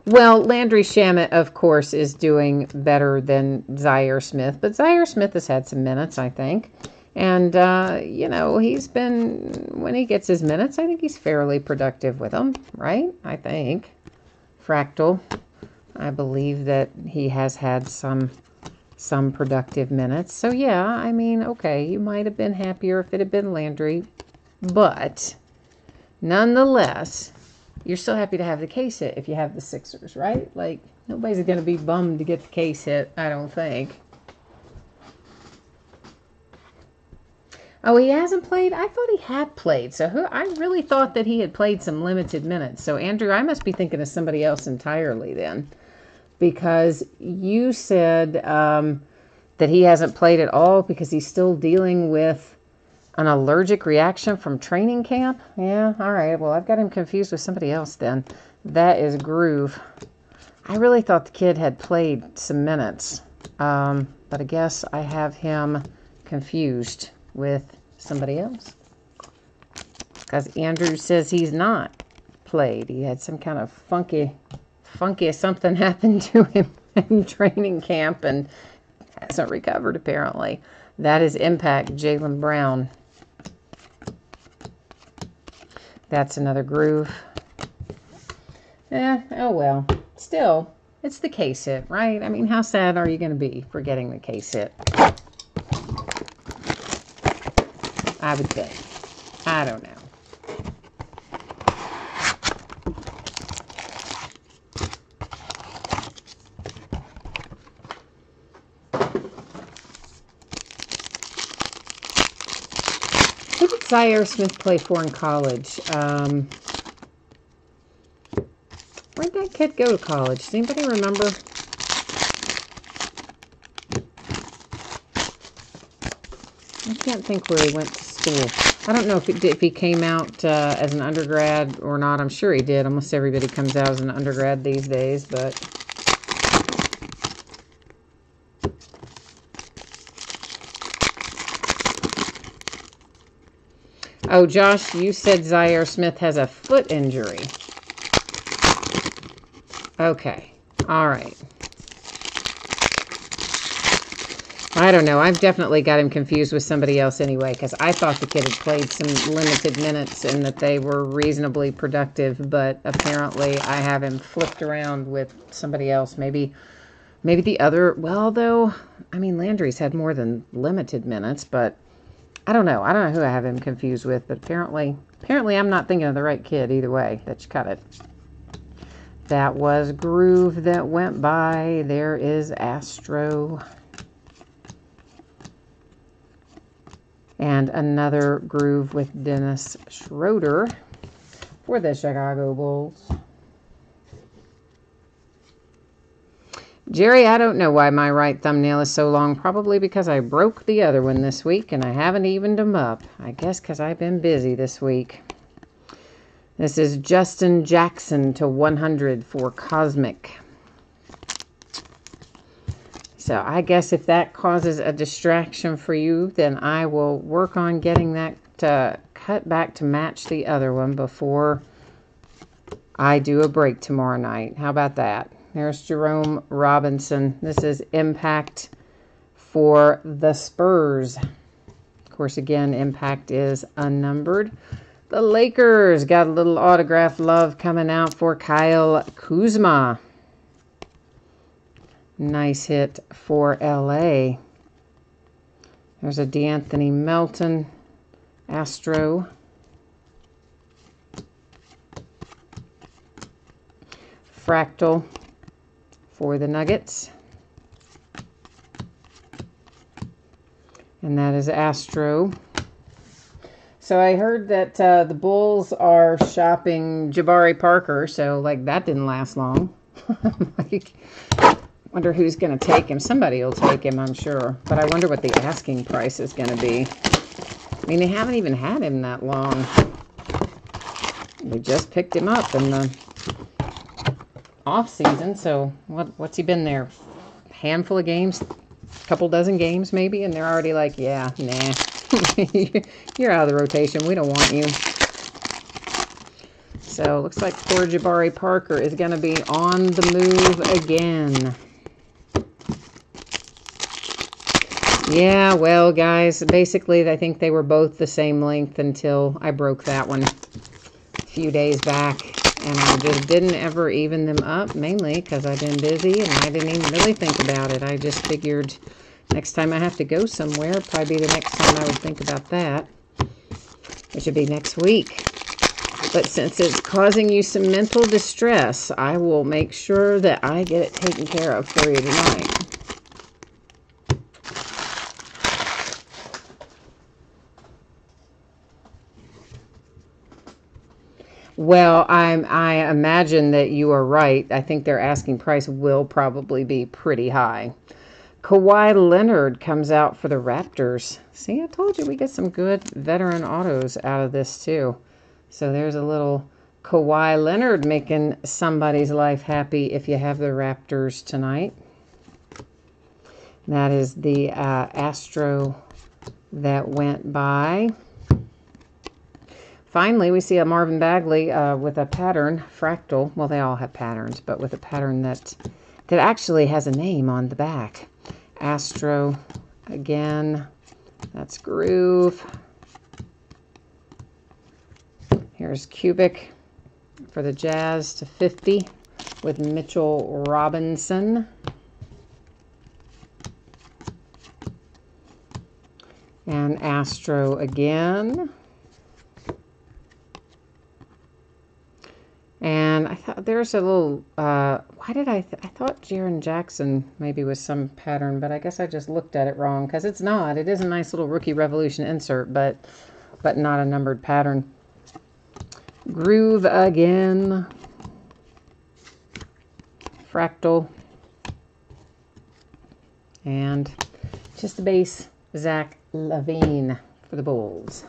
Speaker 1: Well, Landry Shamet, of course, is doing better than Zaire Smith. But Zaire Smith has had some minutes, I think. And, you know, he's been, when he gets his minutes, I think he's fairly productive with them, right? I think. Fractal. I believe that he has had some productive minutes. So, yeah, I mean, okay, you might have been happier if it had been Landry. But, nonetheless, you're still happy to have the case hit if you have the Sixers, right? Like, nobody's going to be bummed to get the case hit, I don't think. Oh, he hasn't played? I thought he had played. So I really thought that he had played some limited minutes. So, Andrew, I must be thinking of somebody else entirely then. Because you said that he hasn't played at all because he's still dealing with an allergic reaction from training camp. Yeah, all right. Well, I've got him confused with somebody else then. That is Groove. I really thought the kid had played some minutes. But I guess I have him confused with somebody else. Because Andrew says he's not played. He had some kind of funky something happened to him in training camp and hasn't recovered apparently. That is Impact, Jaylen Brown. That's another Groove. Oh well. Still, it's the case hit, right? I mean, how sad are you going to be for getting the case hit? I would think. I don't know. Who did Zaire Smith play for in college? Where'd that kid go to college? Does anybody remember? I can't think where he went to school. I don't know if he came out as an undergrad or not. I'm sure he did. Almost everybody comes out as an undergrad these days, but... Oh, Josh, you said Zaire Smith has a foot injury. Okay. All right. I don't know. I've definitely got him confused with somebody else anyway, because I thought the kid had played some limited minutes and that they were reasonably productive, but apparently I have him flipped around with somebody else. Maybe the other, well, though, I mean, Landry's had more than limited minutes, but I don't know. I don't know who I have him confused with, but apparently I'm not thinking of the right kid either way. That you cut it. That was Groove that went by. There is Astro. And another Groove with Dennis Schroeder for the Chicago Bulls. Jerry, I don't know why my right thumbnail is so long. Probably because I broke the other one this week and I haven't evened them up. I guess because I've been busy this week. This is Justin Jackson to 100 for Cosmic. So I guess if that causes a distraction for you, then I will work on getting that cut back to match the other one before I do a break tomorrow night. How about that? There's Jerome Robinson. This is Impact for the Spurs. Of course, again, Impact is unnumbered. The Lakers got a little autograph love coming out for Kyle Kuzma. Nice hit for LA. There's a D'Anthony Melton Astro. Fractal for the Nuggets. And that is Astro. So I heard that the Bulls are shopping Jabari Parker, so like that didn't last long. Like, wonder who's going to take him. Somebody will take him, I'm sure. But I wonder what the asking price is going to be. I mean, they haven't even had him that long. They just picked him up in the off season. So what's he been there? A handful of games, a couple dozen games maybe, and they're already like, yeah, nah, you're out of the rotation. We don't want you. So looks like poor Jabari Parker is going to be on the move again. Yeah, well, guys, basically, I think they were both the same length until I broke that one a few days back. And I just didn't ever even them up, mainly because I've been busy and I didn't even really think about it. I just figured next time I have to go somewhere, probably be the next time I would think about that, which would be next week. But since it's causing you some mental distress, I will make sure that I get it taken care of for you tonight. Well, I imagine that you are right. I think their asking price will probably be pretty high. Kawhi Leonard comes out for the Raptors. See, I told you we get some good veteran autos out of this too. So there's a little Kawhi Leonard making somebody's life happy if you have the Raptors tonight. That is the Astro that went by. Finally, we see a Marvin Bagley with a pattern, fractal. Well, they all have patterns, but with a pattern that actually has a name on the back. Astro, again, that's Groove. Here's Cubic for the Jazz to 50 with Mitchell Robinson. And Astro again. And I thought there's a little, why did I thought Jaren Jackson maybe was some pattern, but I guess I just looked at it wrong because it's not. It is a nice little Rookie Revolution insert, but not a numbered pattern. Groove again. Fractal. And just the base, Zach LaVine for the Bulls.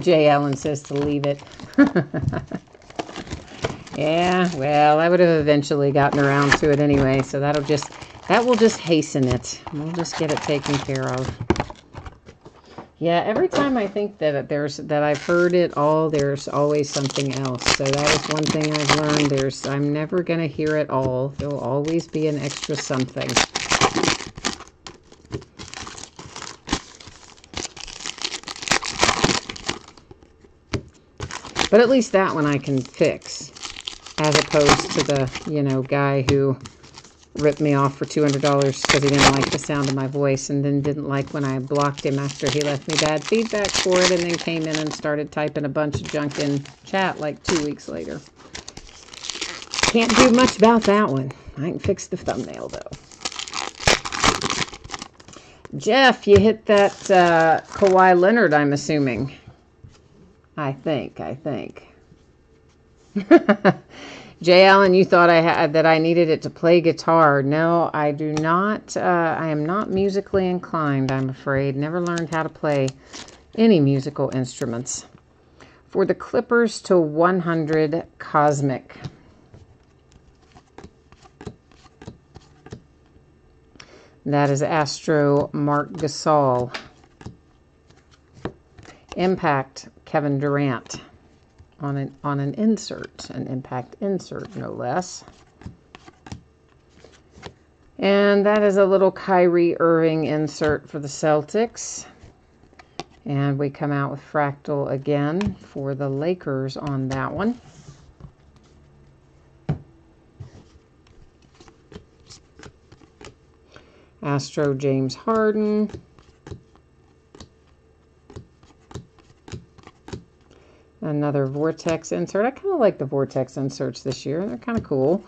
Speaker 1: Jay Allen says to leave it. Yeah, well, I would have eventually gotten around to it anyway, so that will just hasten it. We'll just get it taken care of. Yeah, every time I think that I've heard it all, there's always something else. So that is one thing I've learned. I'm never going to hear it all. There'll always be an extra something. But at least that one I can fix, as opposed to the, guy who ripped me off for $200 because he didn't like the sound of my voice, and then didn't like when I blocked him after he left me bad feedback for it, and then came in and started typing a bunch of junk in chat like 2 weeks later. Can't do much about that one. I can fix the thumbnail, though. Jeff, you hit that Kawhi Leonard, I'm assuming. I think. Jay Allen, you thought that I needed it to play guitar. No, I do not. I am not musically inclined, I'm afraid. Never learned how to play any musical instruments. For the Clippers to 100 Cosmic. That is Astro Mark Gasol. Impact Kevin Durant. On an insert, an impact insert, no less. And that is a little Kyrie Irving insert for the Celtics. And we come out with Fractal again for the Lakers on that one. Astro James Harden. Another Vortex insert. I kind of like the Vortex inserts this year. They're kind of cool.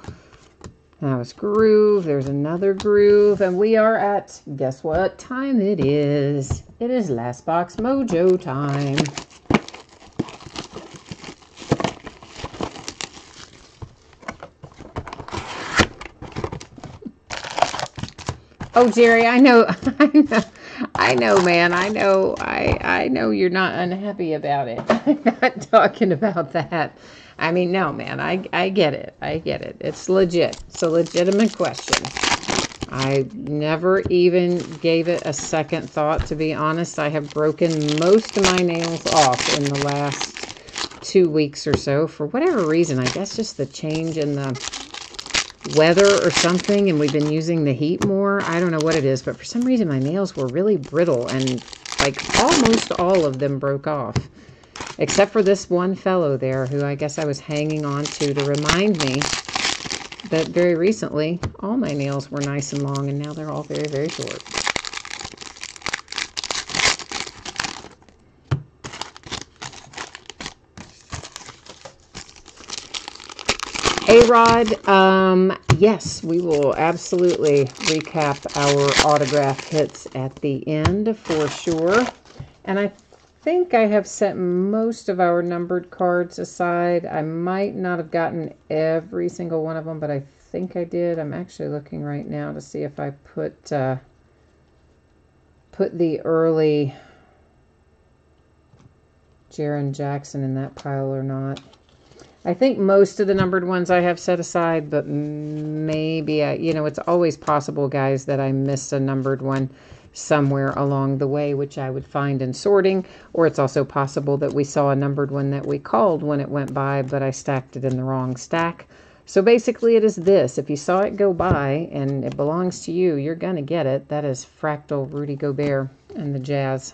Speaker 1: That was Groove. There's another Groove. And we are at, guess what time it is? It is Last Box Mojo time. Oh, Jerry, I know, man. I know you're not unhappy about it. I'm not talking about that. I mean, no, man, I get it. It's legit. It's a legitimate question. I never even gave it a second thought, to be honest. I have broken most of my nails off in the last 2 weeks or so. For whatever reason, I guess just the change in the weather or something, and we've been using the heat more. I don't know what it is, but for some reason my nails were really brittle, and like almost all of them broke off, except for this one fellow there who I guess I was hanging on to remind me that very recently all my nails were nice and long, and now they're all very, very short. A-Rod, yes, we will absolutely recap our autograph hits at the end for sure. And I think I have set most of our numbered cards aside. I might not have gotten every single one of them, but I think I did. I'm actually looking right now to see if I put the early Jaren Jackson in that pile or not. I think most of the numbered ones I have set aside, but maybe it's always possible, guys, that I missed a numbered one somewhere along the way, which I would find in sorting, or it's also possible that we saw a numbered one that we called when it went by, but I stacked it in the wrong stack. So basically it is this. If you saw it go by and it belongs to you, you're going to get it. That is Fractal Rudy Gobert and the Jazz.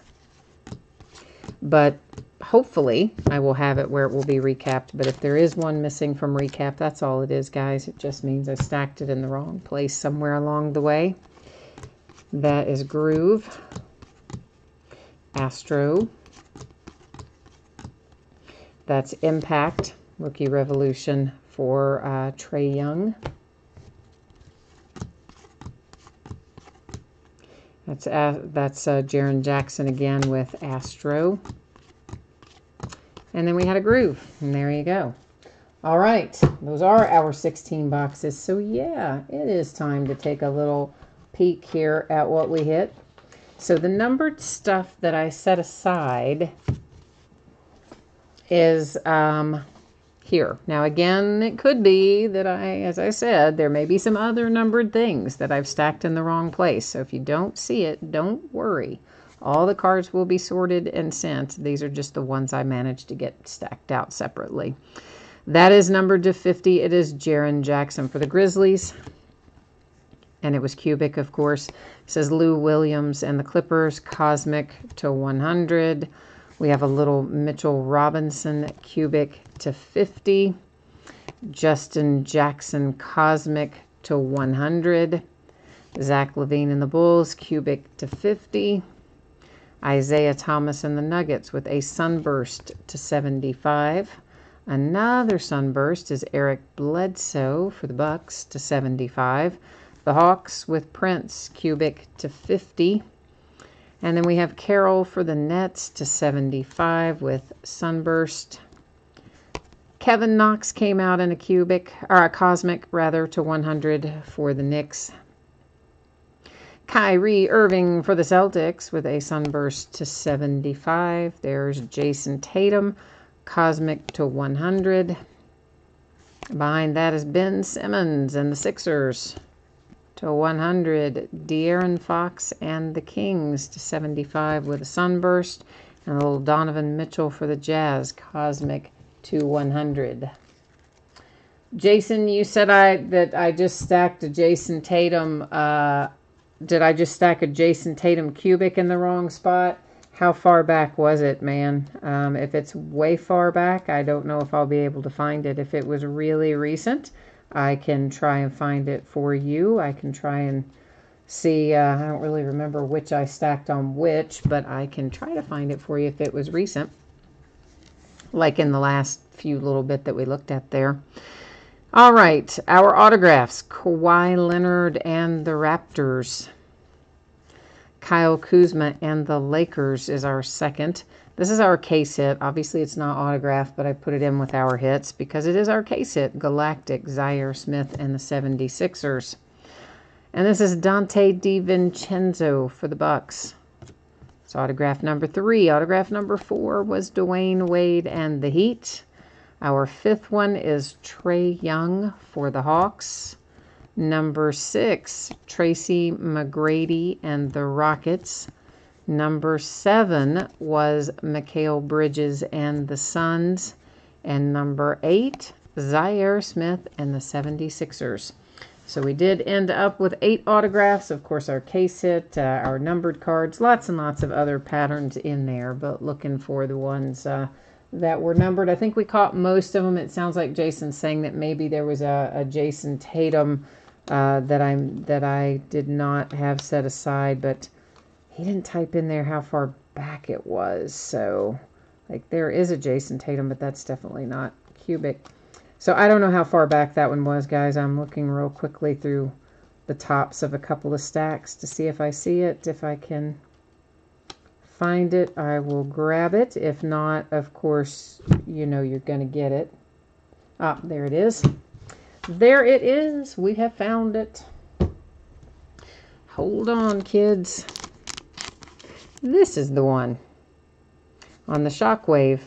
Speaker 1: But hopefully I will have it where it will be recapped. But if there is one missing from recap, that's all it is, guys. It just means I stacked it in the wrong place somewhere along the way. That is Groove. Astro. That's Impact. Rookie Revolution for Trae Young. That's Jaren Jackson again with Astro. And then we had a Groove. And there you go. All right. Those are our 16 boxes. So yeah, it is time to take a little peek here at what we hit. So the numbered stuff that I set aside is here. Now again, it could be that as I said, there may be some other numbered things that I've stacked in the wrong place. So if you don't see it, don't worry. All the cards will be sorted and sent. These are just the ones I managed to get stacked out separately. That is numbered to 50. It is Jaren Jackson for the Grizzlies. And it was cubic, of course. It says Lou Williams and the Clippers, cosmic to 100. We have a little Mitchell Robinson, cubic to 50. Justin Jackson, cosmic to 100. Zach LaVine and the Bulls, cubic to 50. Isaiah Thomas and the Nuggets with a sunburst to 75. Another sunburst is Eric Bledsoe for the Bucks to 75. The Hawks with Prince, cubic to 50. And then we have Carroll for the Nets to 75 with sunburst. Kevin Knox came out in a cubic, or a cosmic rather, to 100 for the Knicks. Kyrie Irving for the Celtics with a sunburst to 75. There's Jason Tatum, cosmic to 100. Behind that is Ben Simmons and the Sixers to 100. De'Aaron Fox and the Kings to 75 with a sunburst. And a little Donovan Mitchell for the Jazz, cosmic to 100. Jason, you said that I just stacked a Jason Tatum. Did I just stack a Jason Tatum cubic in the wrong spot? How far back was it, man? If it's way far back, I don't know if I'll be able to find it. If it was really recent, I can try and find it for you. I can try and see. I don't really remember which I stacked on which, but I can try to find it for you if it was recent. Like in the last few little bit that we looked at there. All right, our autographs. Kawhi Leonard and the Raptors. Kyle Kuzma and the Lakers is our second. This is our case hit. Obviously, it's not autographed, but I put it in with our hits because it is our case hit. Galactic, Zaire Smith and the 76ers. And this is Dante DiVincenzo for the Bucks. It's autograph number 3. Autograph number 4 was Dwayne Wade and the Heat. Our 5th one is Trae Young for the Hawks. Number 6, Tracy McGrady and the Rockets. Number 7 was Mikal Bridges and the Suns. And number 8, Zaire Smith and the 76ers. So we did end up with 8 autographs. Of course, our case hit, our numbered cards, lots and lots of other patterns in there, but looking for the ones that were numbered. I think we caught most of them. It sounds like Jason's saying that maybe there was a Jason Tatum that I did not have set aside, but he didn't type in there how far back it was. So, like, there is a Jason Tatum, but that's definitely not cubic. So I don't know how far back that one was, guys. I'm looking real quickly through the tops of a couple of stacks to see if I see it. If I can find it, I will grab it. If not, of course, you know you're going to get it. Ah, there it is. There it is. We have found it. Hold on, kids. This is the one on the Shockwave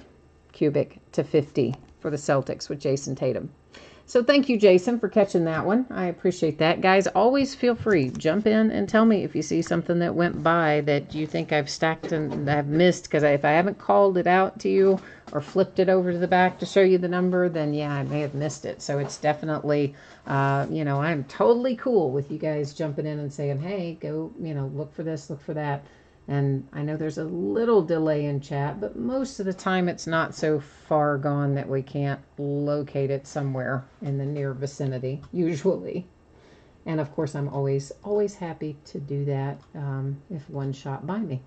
Speaker 1: cubic to 50 for the Celtics with Jason Tatum. So thank you, Jason, for catching that one. I appreciate that. Guys, always feel free. Jump in and tell me if you see something that went by that you think I've stacked and I've missed. Because if I haven't called it out to you or flipped it over to the back to show you the number, then yeah, I may have missed it. So it's definitely, I'm totally cool with you guys jumping in and saying, hey, go, look for this, look for that. And I know there's a little delay in chat, but most of the time it's not so far gone that we can't locate it somewhere in the near vicinity, usually. And of course, I'm always happy to do that if one shot by me.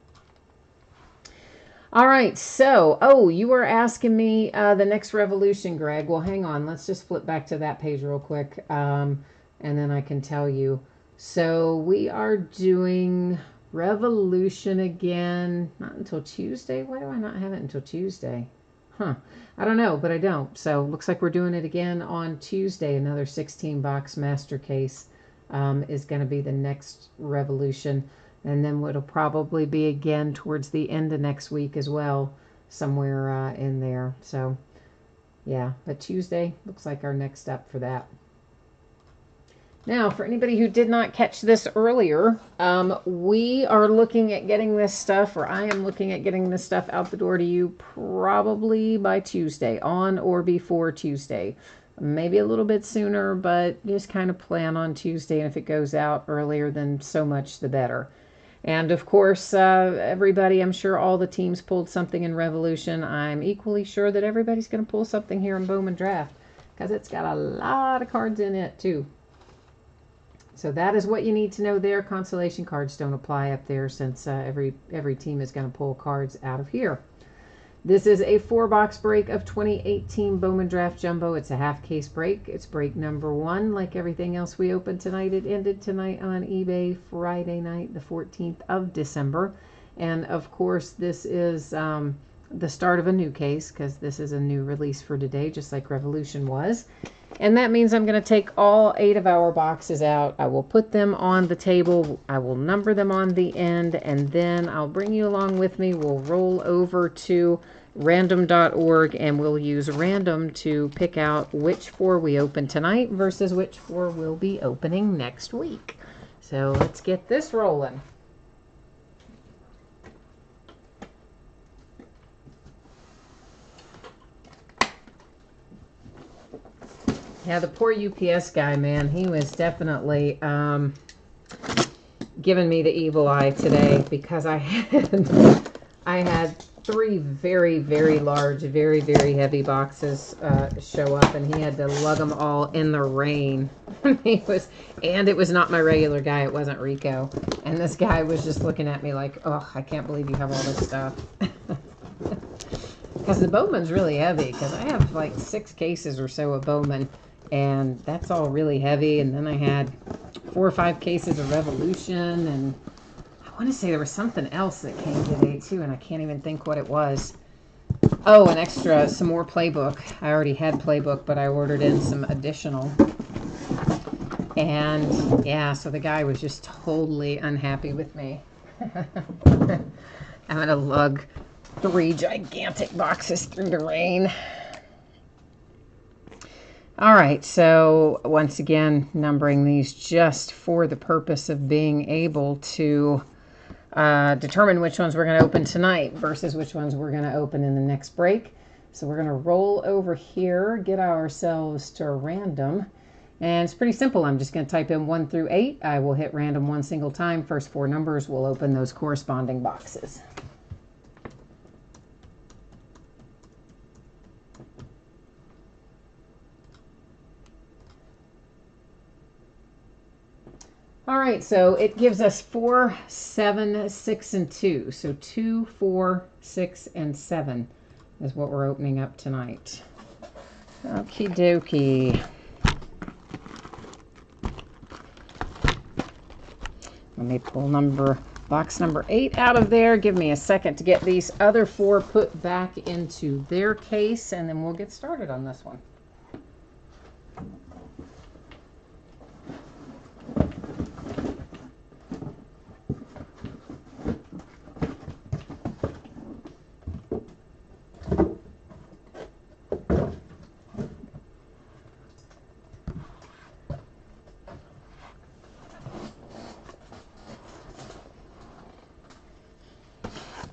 Speaker 1: All right, so, you were asking me the next revolution, Greg. Well, hang on. Let's just flip back to that page real quick, and then I can tell you. So we are doing Revolution again, not until Tuesday. Why do I not have it until Tuesday? I don't know, but I don't. So looks like we're doing it again on Tuesday. Another 16-box master case is going to be the next Revolution. And then it'll probably be again towards the end of next week as well, somewhere in there. So, yeah, but Tuesday looks like our next step for that. Now, for anybody who did not catch this earlier, we are looking at getting this stuff, or I am looking at getting this stuff out the door to you probably by Tuesday, on or before Tuesday. Maybe a little bit sooner, but just kind of plan on Tuesday. And if it goes out earlier, then so much the better. And of course, everybody, I'm sure all the teams pulled something in Revolution. I'm equally sure that everybody's going to pull something here in Bowman Draft, because it's got a lot of cards in it too. So that is what you need to know there. Consolation cards don't apply up there, since every team is going to pull cards out of here. This is a 4-box break of 2018 Bowman Draft Jumbo. It's a half-case break. It's break number 1. Like everything else we opened tonight, it ended tonight on eBay Friday night, the 14th of December. And, of course, this is the start of a new case, because this is a new release for today, just like Revolution was. And that means I'm going to take all 8 of our boxes out. I will put them on the table. I will number them on the end, and then I'll bring you along with me. We'll roll over to random.org, and we'll use random to pick out which 4 we open tonight versus which 4 we'll be opening next week. So let's get this rolling. Yeah, the poor UPS guy, man, he was definitely giving me the evil eye today, because I had 3 very, very large, very, very heavy boxes show up, and he had to lug them all in the rain. And it was not my regular guy. It wasn't Rico. And this guy was just looking at me like, oh, I can't believe you have all this stuff. Because the Bowman's really heavy, because I have like 6 cases or so of Bowman. And that's all really heavy. And then I had 4 or 5 cases of Revolution. And I want to say there was something else that came today too. And I can't even think what it was. Oh, some more Playbook. I already had Playbook, but I ordered in some additional. And yeah, so the guy was just totally unhappy with me. I'm going to lug 3 gigantic boxes through the rain. All right, so once again, numbering these just for the purpose of being able to determine which ones we're going to open tonight versus which ones we're going to open in the next break. So we're going to roll over here, get ourselves to random. And it's pretty simple. I'm just going to type in 1 through 8. I will hit random 1 single time. First 4 numbers will open those corresponding boxes. All right, so it gives us 4, 7, 6, and 2. So 2, 4, 6, and 7 is what we're opening up tonight. Okie dokie. Let me pull box number 8 out of there. Give me a second to get these other 4 put back into their case, and then we'll get started on this one.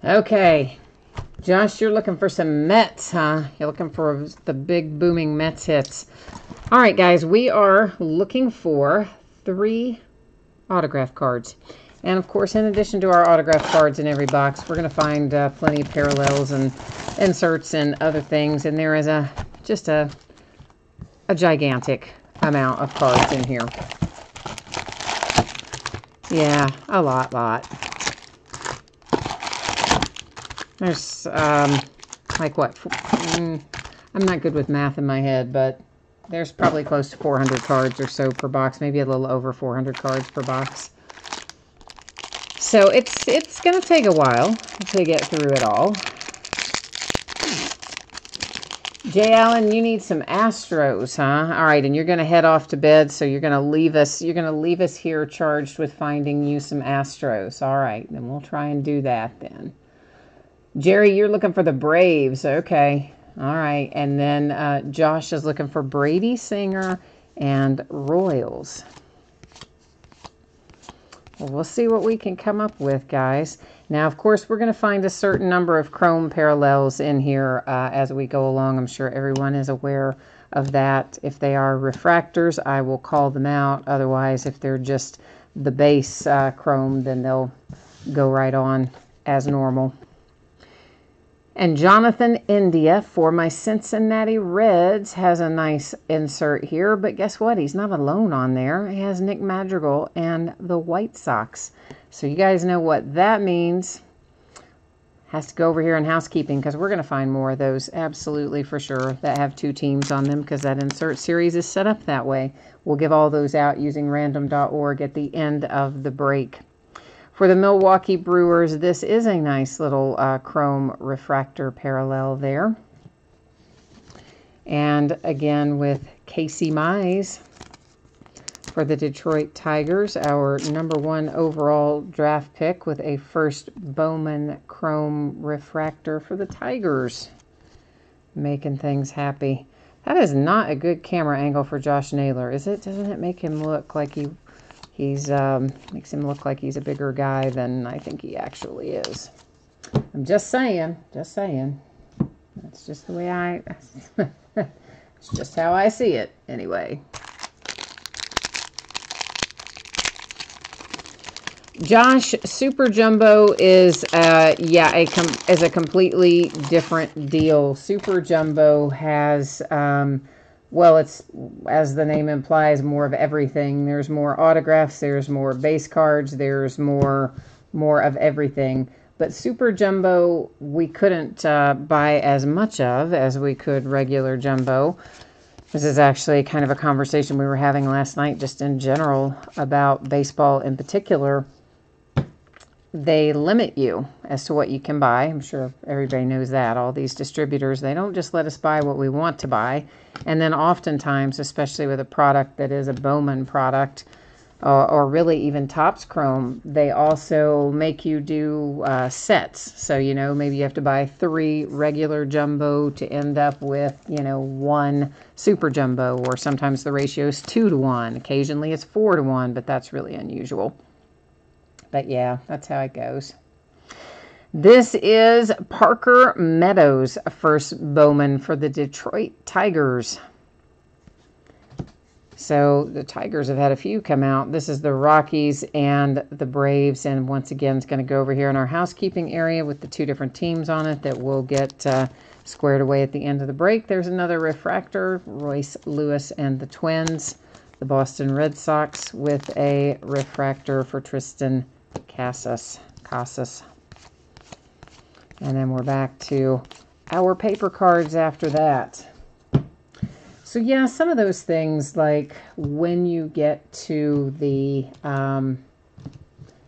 Speaker 1: Okay, Josh, you're looking for some Mets, huh? You're looking for the big booming Mets hits. All right, guys, we are looking for 3 autograph cards. And, of course, in addition to our autograph cards in every box, we're going to find plenty of parallels and inserts and other things. And there is just a gigantic amount of cards in here. Yeah, a lot. There's, like what, I'm not good with math in my head, but there's probably close to 400 cards or so per box, maybe a little over 400 cards per box. So it's going to take a while to get through it all. Jay Allen, you need some Astros, huh? All right, and you're going to head off to bed, so you're going to leave us here charged with finding you some Astros. All right, then we'll try and do that then. Jerry, you're looking for the Braves. Okay. All right. And then Josh is looking for Brady Singer and Royals. Well, we'll see what we can come up with, guys. Now, of course, we're going to find a certain number of chrome parallels in here as we go along. I'm sure everyone is aware of that. If they are refractors, I will call them out. Otherwise, if they're just the base chrome, then they'll go right on as normal. And Jonathan India for my Cincinnati Reds has a nice insert here. But guess what? He's not alone on there. He has Nick Madrigal and the White Sox. So you guys know what that means. Has to go over here in housekeeping because we're going to find more of those, absolutely for sure, that have 2 teams on them because that insert series is set up that way. We'll give all those out using random.org at the end of the break. For the Milwaukee Brewers, this is a nice little chrome refractor parallel there. And again with Casey Mize for the Detroit Tigers, our #1 overall draft pick with a first Bowman chrome refractor for the Tigers. Making things happy. That is not a good camera angle for Josh Naylor, is it? Doesn't it make him look like makes him look like he's a bigger guy than I think he actually is. I'm just saying, That's just the way it's just how I see it anyway. Josh, Super Jumbo is is a completely different deal. Super Jumbo has well, it's, as the name implies, more of everything. There's more autographs, there's more base cards, there's more of everything. But Super Jumbo, we couldn't buy as much of as we could regular Jumbo. This is actually kind of a conversation we were having last night, just in general, about baseball in particular. They limit you as to what you can buy. I'm sure everybody knows that. All these distributors, they don't just let us buy what we want to buy. And then oftentimes, especially with a product that is a Bowman product, or really even Topps Chrome, they also make you do sets. So, maybe you have to buy 3 regular Jumbo to end up with, 1 Super Jumbo. Or sometimes the ratio is 2 to 1. Occasionally it's 4 to 1, but that's really unusual. But yeah, that's how it goes. This is Parker Meadows, first Bowman for the Detroit Tigers. So the Tigers have had a few come out. This is the Rockies and the Braves. And once again, it's going to go over here in our housekeeping area with the 2 different teams on it that we'll get squared away at the end of the break. There's another refractor, Royce Lewis and the Twins. The Boston Red Sox with a refractor for Tristan Casas. And then we're back to our paper cards after that. So yeah, some of those things, like when you get to the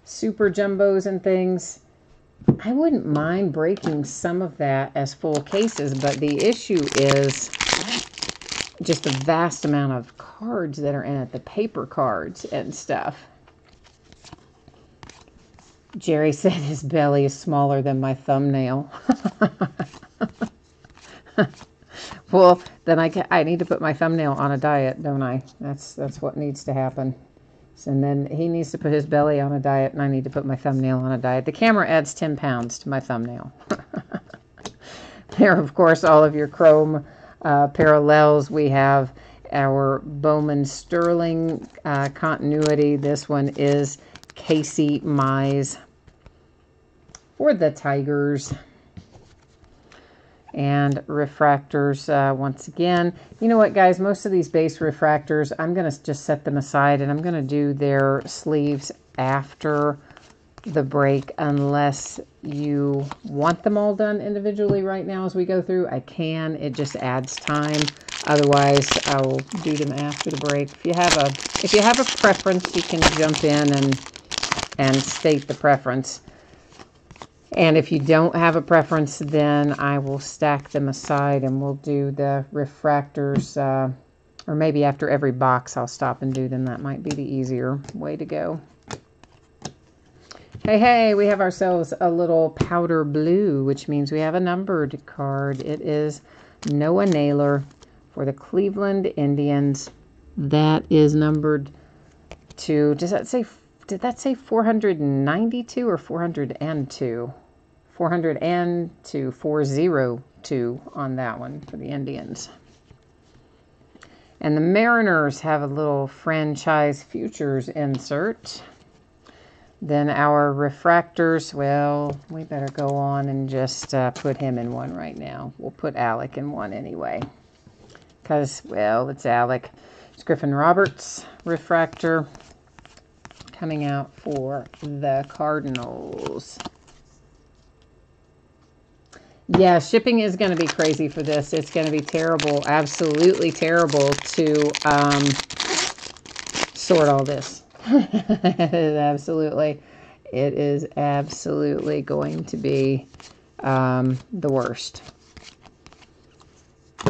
Speaker 1: Super Jumbos and things, I wouldn't mind breaking some of that as full cases, but the issue is just the vast amount of cards that are in it, the paper cards and stuff. Jerry said his belly is smaller than my thumbnail. Well, then I need to put my thumbnail on a diet, don't I? That's what needs to happen. So, and then he needs to put his belly on a diet, and I need to put my thumbnail on a diet. The camera adds 10 pounds to my thumbnail. There, of course, all of your chrome parallels. We have our Bowman Sterling continuity. This one is Casey Mize for the Tigers. And refractors, once again. You know what, guys? Most of these base refractors, I'm going to just set them aside, and I'm going to do their sleeves after the break, unless you want them all done individually right now as we go through. I can. It just adds time. Otherwise, I will do them after the break. If you have a preference, you can jump in and state the preference. And if you don't have a preference, then I will stack them aside and we'll do the refractors, or maybe after every box I'll stop and do them. That might be the easier way to go. Hey, we have ourselves a little powder blue, which means we have a numbered card. It is Noah Naylor for the Cleveland Indians. That is numbered to, does that say did that say 492 or 402? 402, 402 on that one for the Indians. And the Mariners have a little franchise futures insert. Then our refractors, well, we better go on and just put him in one right now. We'll put Alec in one anyway. Because, well, it's Alec. It's Griffin Roberts refractor coming out for the Cardinals. Yeah, shipping is going to be crazy for this. It's going to be terrible, absolutely terrible to sort all this. It is absolutely going to be the worst.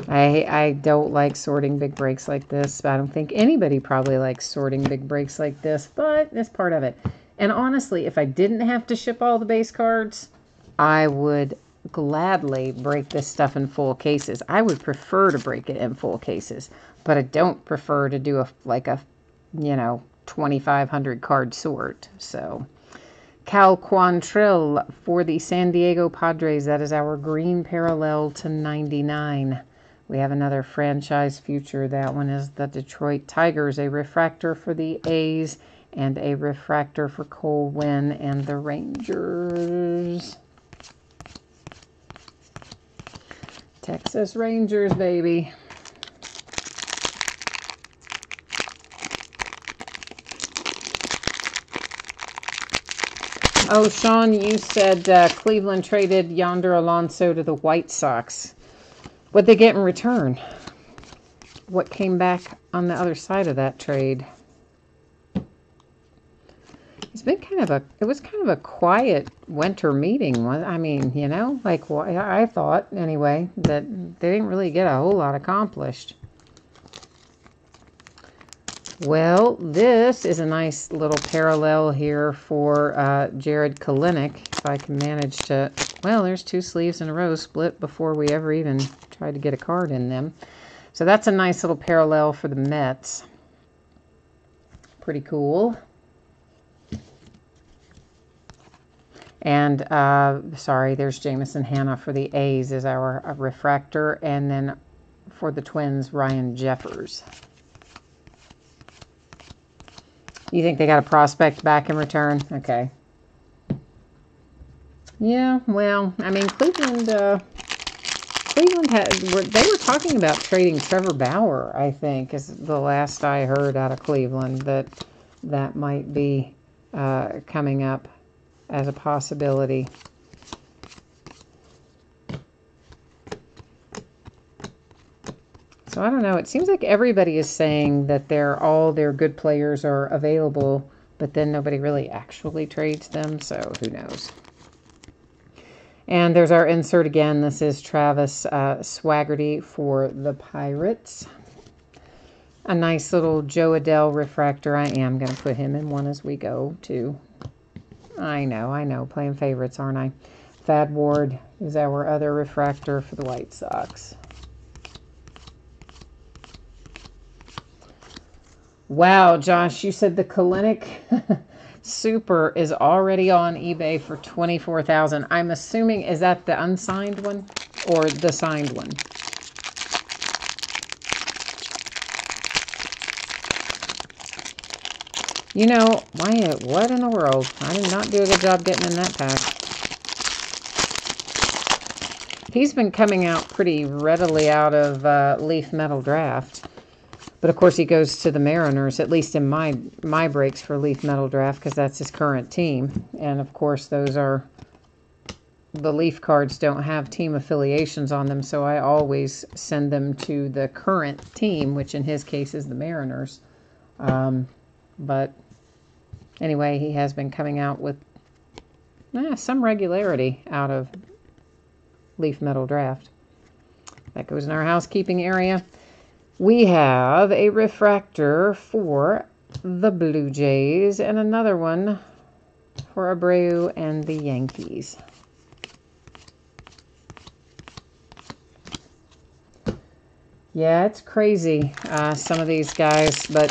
Speaker 1: I don't like sorting big breaks like this. I don't think anybody probably likes sorting big breaks like this, but it's part of it. And honestly, if I didn't have to ship all the base cards, I would gladly break this stuff in full cases. I would prefer to break it in full cases, but I don't prefer to do a 2,500 card sort. So Cal Quantrill for the San Diego Padres. That is our green parallel to 99. We have another franchise future. That one is the Detroit Tigers, a refractor for the A's and a refractor for Cole Winn and the Rangers. Texas Rangers, baby. Oh, Sean, you said Cleveland traded Yonder Alonso to the White Sox. What'd they get in return? What came back on the other side of that trade? It was kind of a quiet winter meeting. I mean, I thought anyway that they didn't really get a whole lot accomplished. Well, this is a nice little parallel here for Jared Kelenic. If I can manage to, well, there's two sleeves in a row split before we ever even tried to get a card in them. So that's a nice little parallel for the Mets. Pretty cool. And, there's Jameson Hanna for the A's as our refractor. And then for the Twins, Ryan Jeffers. You think they got a prospect back in return? Okay. Yeah, well, I mean, Cleveland they were talking about trading Trevor Bauer, I think, is the last I heard out of Cleveland, that might be coming up as a possibility. So I don't know. It seems like everybody is saying that all their good players are available, but then nobody really actually trades them, so who knows. And there's our insert again. This is Travis Swaggerty for the Pirates. A nice little Joe Adell refractor. I am going to put him in one as we go, too. I know. Playing favorites, aren't I? Thad Ward is our other refractor for the White Sox. Wow, Josh, you said the Kelenic Super is already on eBay for $24,000. I'm assuming, is that the unsigned one or the signed one? You know, what in the world? I did not do a good job getting in that pack. He's been coming out pretty readily out of Leaf Metal Draft. But, of course, he goes to the Mariners, at least in my breaks for Leaf Metal Draft, because that's his current team. And, of course, the Leaf cards don't have team affiliations on them, so I always send them to the current team, which in his case is the Mariners. But, anyway, he has been coming out with some regularity out of Leaf Metal Draft. That goes in our housekeeping area. We have a refractor for the Blue Jays and another one for Abreu and the Yankees. Yeah, it's crazy, some of these guys, but,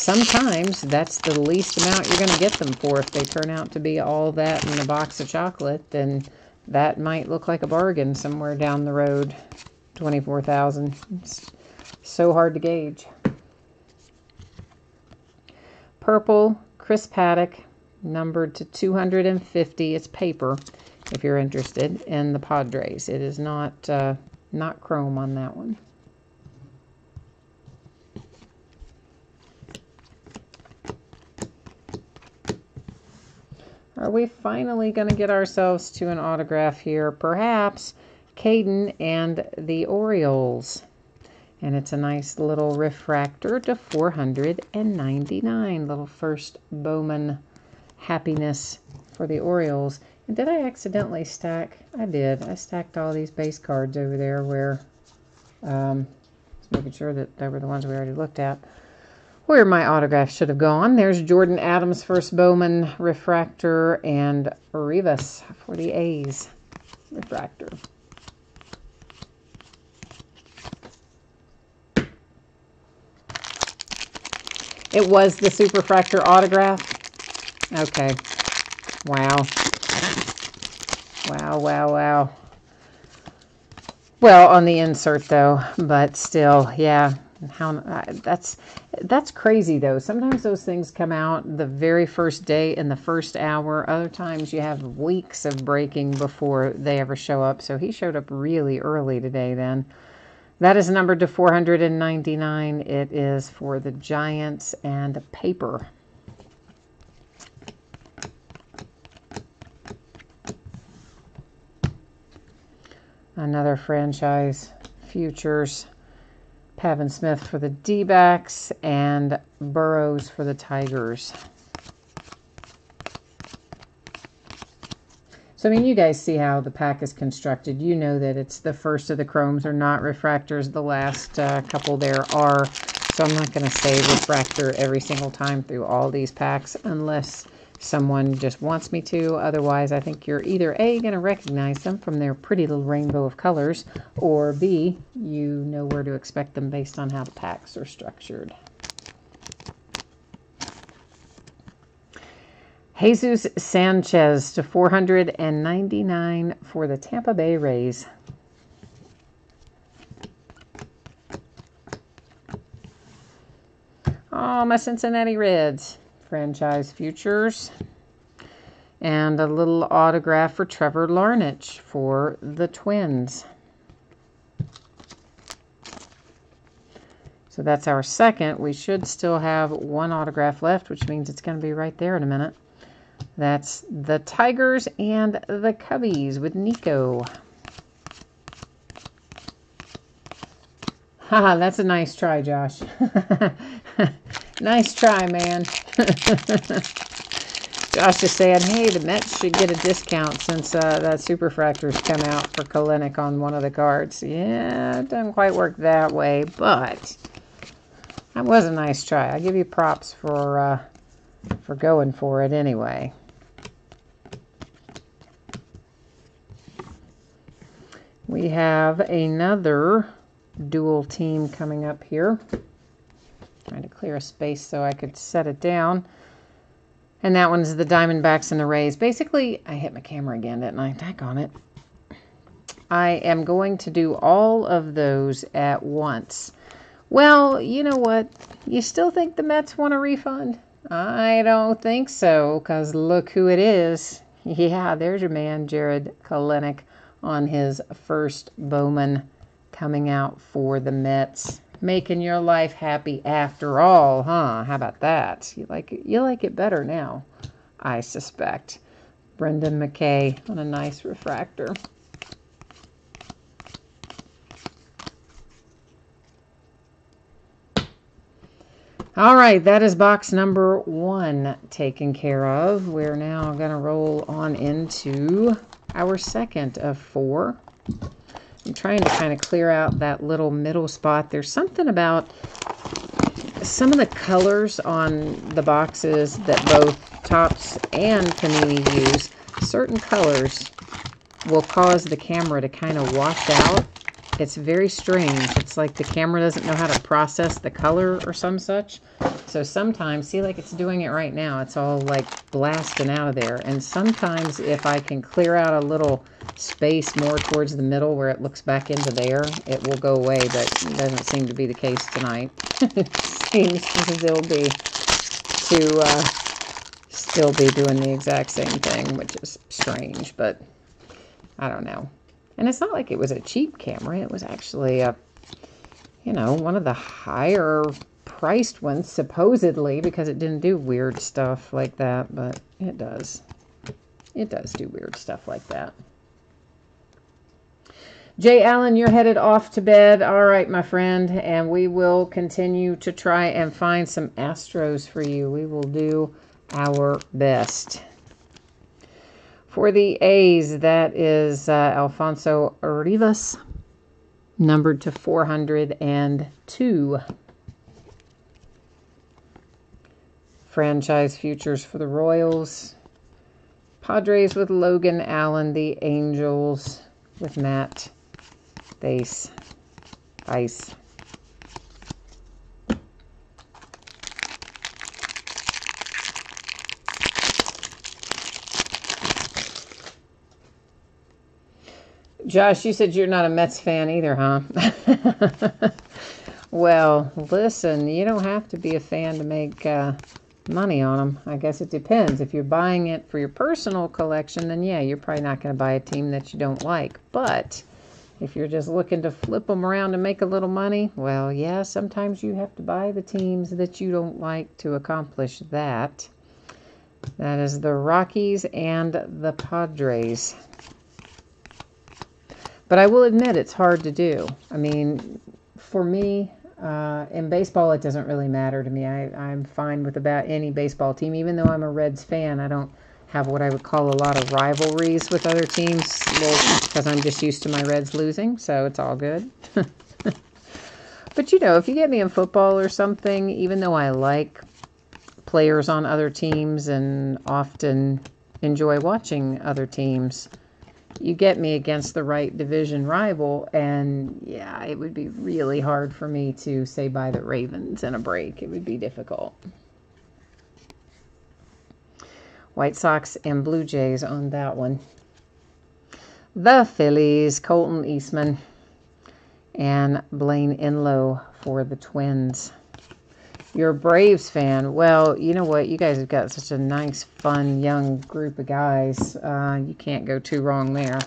Speaker 1: sometimes that's the least amount you're going to get them for. If they turn out to be all that in a box of chocolate, then that might look like a bargain somewhere down the road. 24,000. It's so hard to gauge. Purple Chris Paddock, numbered to 250. It's paper, if you're interested in the Padres. It is not chrome on that one. Are we finally going to get ourselves to an autograph here? Perhaps Caden and the Orioles. And it's a nice little refractor to 499. Little first Bowman happiness for the Orioles. And did I accidentally stack? I did. I stacked all these base cards over there where, making sure that they were the ones we already looked at, where my autograph should have gone. There's Jordan Adams, first Bowman refractor, and Rivas for the A's refractor. It was the Superfractor autograph? Okay. Wow. Wow, wow, wow. Well, on the insert, though, but still, yeah. That's crazy, though. Sometimes those things come out the very first day in the first hour. Other times you have weeks of breaking before they ever show up. So he showed up really early today then. That is numbered to 499. It is for the Giants and paper. Another franchise futures. Pavin Smith for the D-backs and Burrows for the Tigers. So, I mean, you guys see how the pack is constructed. You know that it's the first of the chromes are not refractors. The last couple there are. So I'm not going to say refractor every single time through all these packs unless someone just wants me to. Otherwise, I think you're either A, going to recognize them from their pretty little rainbow of colors, or B, you know where to expect them based on how the packs are structured. Jesus Sanchez to 499 for the Tampa Bay Rays. Oh, my Cincinnati Reds. Franchise futures. And a little autograph for Trevor Larnach for the Twins. So that's our second. We should still have one autograph left, which means it's going to be right there in a minute. That's the Tigers and the Cubbies with Nico. Haha, that's a nice try, Josh. Nice try, man. Josh is saying, hey, the Mets should get a discount since that Superfractor's come out for Kalenic on one of the cards. Yeah, it doesn't quite work that way, but that was a nice try. I give you props for going for it anyway. We have another dual team coming up here. Trying to clear a space so I could set it down. And that one's the Diamondbacks and the Rays. Basically, I hit my camera again, didn't I? Daggone it. I am going to do all of those at once. Well, you know what? You still think the Mets want a refund? I don't think so, because look who it is. Yeah, there's your man, Jarred Kelenic, on his first Bowman coming out for the Mets. Making your life happy after all, huh? How about that? You like it better now, I suspect. Brendan McKay on a nice refractor. All right, that is box number 1 taken care of. We're now going to roll on into our second of 4. I'm trying to kind of clear out that little middle spot. There's something about some of the colors on the boxes that both Topps and Panini use. Certain colors will cause the camera to kind of wash out It's very strange. It's like the camera doesn't know how to process the color or some such. So sometimes, see, like it's doing it right now. It's all like blasting out of there. And sometimes if I can clear out a little space more towards the middle where it looks back into there, it will go away. But it doesn't seem to be the case tonight. It seems as it'll be to still be doing the exact same thing, which is strange, but I don't know. And it's not like it was a cheap camera. It was actually a, you know, one of the higher priced ones, supposedly, because it didn't do weird stuff like that, but it does. It does do weird stuff like that. Jay Allen, you're headed off to bed. All right, my friend, and we will continue to try and find some Astros for you. We will do our best. For the A's, that is Alfonso Rivas, numbered to 402. Franchise futures for the Royals. Padres with Logan Allen. The Angels with Matt Ice. Josh, you said you're not a Mets fan either, huh? Well, listen, you don't have to be a fan to make money on them. I guess it depends. If you're buying it for your personal collection, then yeah, you're probably not going to buy a team that you don't like. But if you're just looking to flip them around and make a little money, well, yeah, sometimes you have to buy the teams that you don't like to accomplish that. That is the Rockies and the Padres. But I will admit it's hard to do. I mean, for me, in baseball, it doesn't really matter to me. I'm fine with about any baseball team. Even though I'm a Reds fan, I don't have what I would call a lot of rivalries with other teams. Well, because I'm just used to my Reds losing, so it's all good. But, you know, if you get me in football or something, even though I like players on other teams and often enjoy watching other teams, you get me against the right division rival, and yeah, it would be really hard for me to say bye the Ravens in a break. It would be difficult. White Sox and Blue Jays on that one. The Phillies, Colton Eastman and Blaine Enlow for the Twins. You're a Braves fan. Well, you know what? You guys have got such a nice, fun, young group of guys. You can't go too wrong there.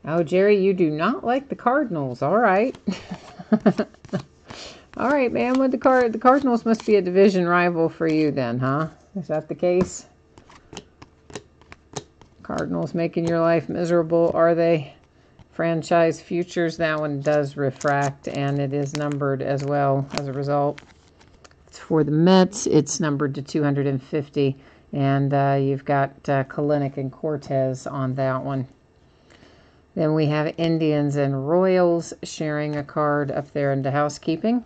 Speaker 1: Oh, Jerry, you do not like the Cardinals. All right. All right, man. With the Cardinals must be a division rival for you then, huh? Is that the case? Cardinals making your life miserable, are they? Franchise futures, that one does refract, and it is numbered as well as a result. It's for the Mets. It's numbered to 250, and you've got Kalinick and Cortez on that one. Then we have Indians and Royals sharing a card up there into housekeeping.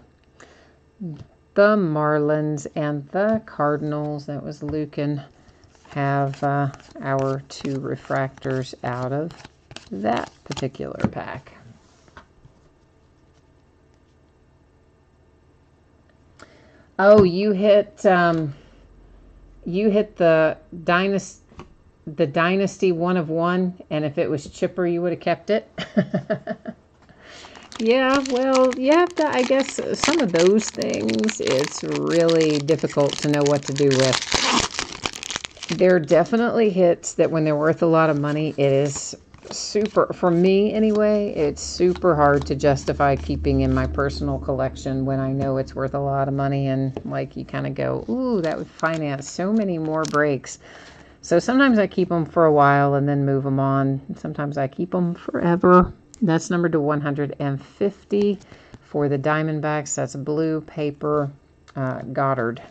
Speaker 1: The Marlins and the Cardinals, that was Lucan, have our two refractors out of that particular pack. Oh, you hit the Dynasty 1 of 1, and if it was chipper, you would have kept it. Yeah, well, you have to, I guess, some of those things, it's really difficult to know what to do with. There are definitely hits that when they're worth a lot of money, it is super, for me anyway, it's super hard to justify keeping in my personal collection when I know it's worth a lot of money, and like you kind of go, ooh, that would finance so many more breaks. So sometimes I keep them for a while and then move them on. Sometimes I keep them forever. That's numbered to 150 for the Diamondbacks. That's blue paper Goddard.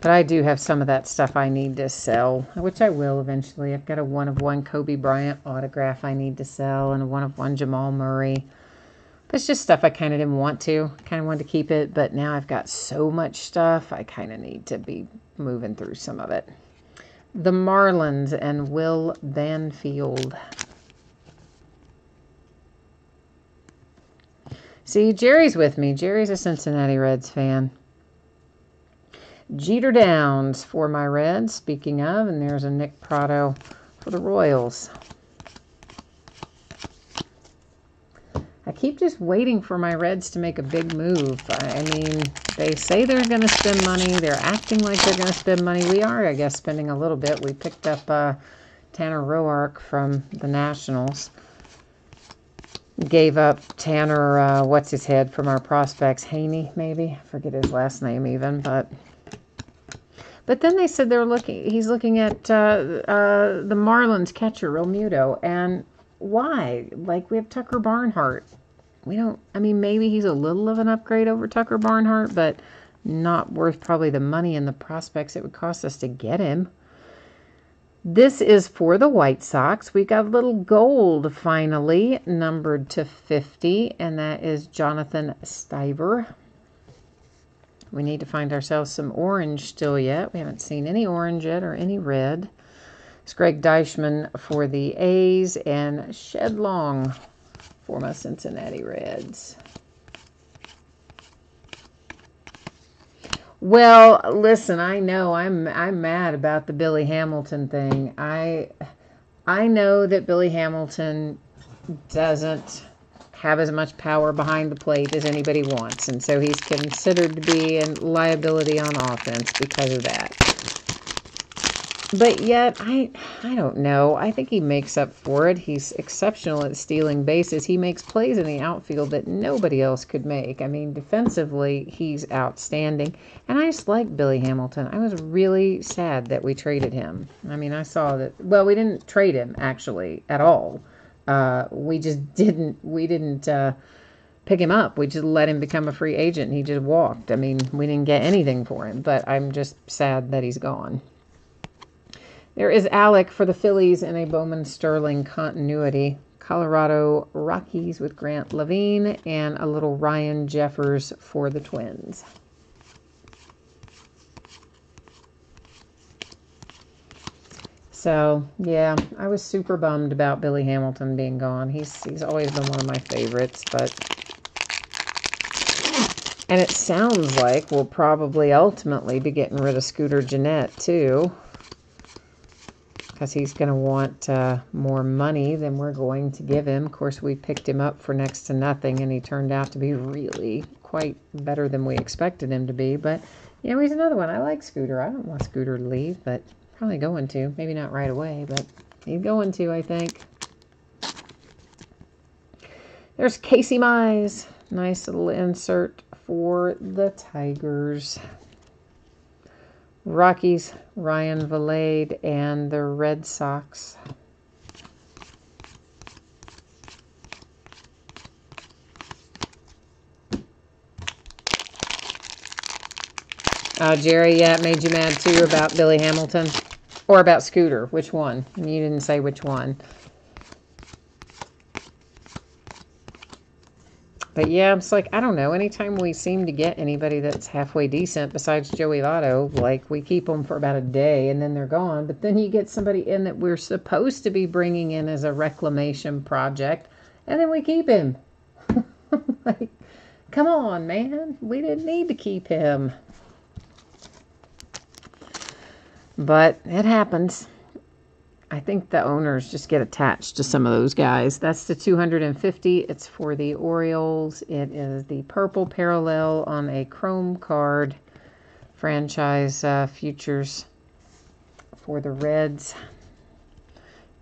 Speaker 1: But I do have some of that stuff I need to sell, which I will eventually. I've got a 1 of 1 Kobe Bryant autograph I need to sell, and a 1 of 1 Jamal Murray. It's just stuff I kind of didn't want to. Kind of wanted to keep it, but now I've got so much stuff, I kind of need to be moving through some of it. The Marlins and Will Banfield. See, Jerry's with me. Jerry's a Cincinnati Reds fan. Jeter Downs for my Reds, speaking of, and there's a Nick Pratto for the Royals. I keep just waiting for my Reds to make a big move. I mean, they say they're going to spend money. They're acting like they're going to spend money. We are, I guess, spending a little bit. We picked up Tanner Roark from the Nationals. Gave up Tanner, what's his head, from our prospects, Haney, maybe? I forget his last name even, but then they said he's looking at the Marlins catcher, Realmuto, and why? Like, we have Tucker Barnhart. Maybe he's a little of an upgrade over Tucker Barnhart, but not worth probably the money and the prospects it would cost us to get him. This is for the White Sox. We got a little gold finally, numbered to 50, and that is Jonathan Stiver. We need to find ourselves some orange still yet. We haven't seen any orange yet or any red. It's Greg Deichmann for the A's and Shed Long for my Cincinnati Reds. Well, listen, I know I'm mad about the Billy Hamilton thing. I know that Billy Hamilton doesn't have as much power behind the plate as anybody wants, and so he's considered to be a liability on offense because of that. But yet, I don't know. I think he makes up for it. He's exceptional at stealing bases. He makes plays in the outfield that nobody else could make. I mean, defensively, he's outstanding. And I just like Billy Hamilton. I was really sad that we traded him. I mean, I saw that. Well, we didn't trade him, actually, at all. We didn't pick him up. We just let him become a free agent. He just walked. I mean, we didn't get anything for him. But I'm just sad that he's gone. There is Alec for the Phillies in a Bowman Sterling continuity. Colorado Rockies with Grant Levine and a little Ryan Jeffers for the Twins. So, yeah, I was super bummed about Billy Hamilton being gone. He's always been one of my favorites, and it sounds like we'll probably ultimately be getting rid of Scooter Gennett, too. Because he's going to want more money than we're going to give him. Of course, we picked him up for next to nothing, and he turned out to be really quite better than we expected him to be. But, he's another one. I like Scooter. I don't want Scooter to leave, but probably going to. Maybe not right away, but he's going to, I think. There's Casey Mize. Nice little insert for the Tigers. Rockies, Ryan Valade, and the Red Sox. Jerry, yeah, it made you mad too about Billy Hamilton? Or about Scooter? Which one? You didn't say which one. But yeah, it's like, I don't know, anytime we seem to get anybody that's halfway decent besides Joey Votto, like, we keep them for about a day and then they're gone. But then you get somebody in that we're supposed to be bringing in as a reclamation project, and then we keep him. Like, come on, man. We didn't need to keep him. But it happens. I think the owners just get attached to some of those guys. That's the 250. It's for the Orioles. It is the purple parallel on a chrome card. Franchise futures for the Reds,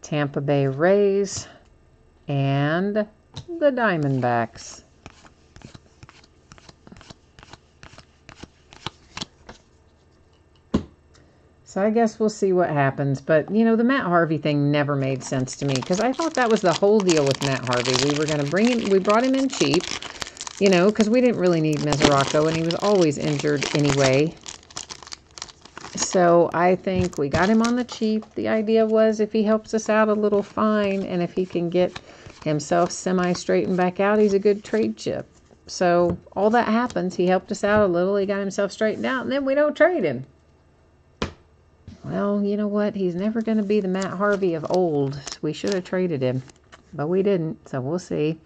Speaker 1: Tampa Bay Rays, and the Diamondbacks. So I guess we'll see what happens. But, the Matt Harvey thing never made sense to me, because I thought that was the whole deal with Matt Harvey. We were going to bring him, we brought him in cheap, because we didn't really need Mesoraco, and he was always injured anyway. So I think we got him on the cheap. The idea was if he helps us out a little, fine, and if he can get himself semi-straightened back out. He's a good trade chip. So all that happens. He helped us out a little. He got himself straightened out, and then we don't trade him. Well, you know what? He's never going to be the Matt Harvey of old. We should have traded him, but we didn't. So we'll see.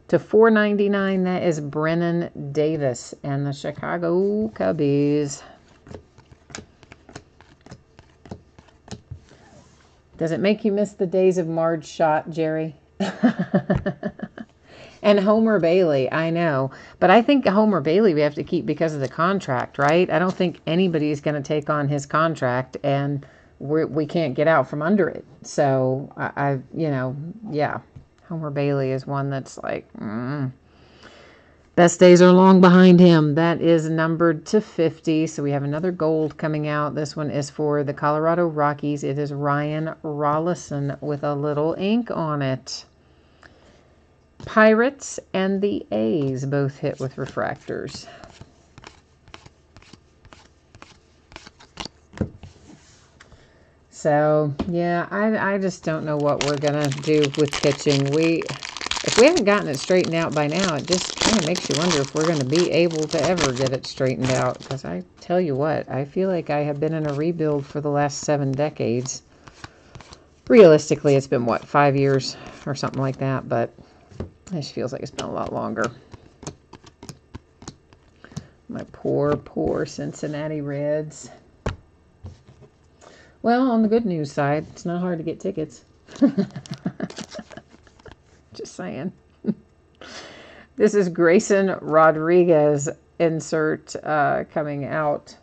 Speaker 1: To $4.99, that is Brennan Davis and the Chicago Cubbies. Does it make you miss the days of Marge Schott, Jerry? And Homer Bailey, I know. But I think Homer Bailey we have to keep because of the contract, right? I don't think anybody's going to take on his contract, and we can't get out from under it. So, yeah. Homer Bailey is one that's like, best days are long behind him. That is numbered to 50. So we have another gold coming out. This one is for the Colorado Rockies. It is Ryan Rollison with a little ink on it. Pirates and the A's both hit with refractors. So, yeah, I just don't know what we're going to do with pitching. If we haven't gotten it straightened out by now, it just kind of makes you wonder if we're going to be able to ever get it straightened out. Because I tell you what, I feel like I have been in a rebuild for the last 7 decades. Realistically, it's been, 5 years or something like that, but it just feels like it's been a lot longer. My poor Cincinnati Reds. Well, on the good news side, it's not hard to get tickets. Just saying. This is Grayson Rodriguez insert coming out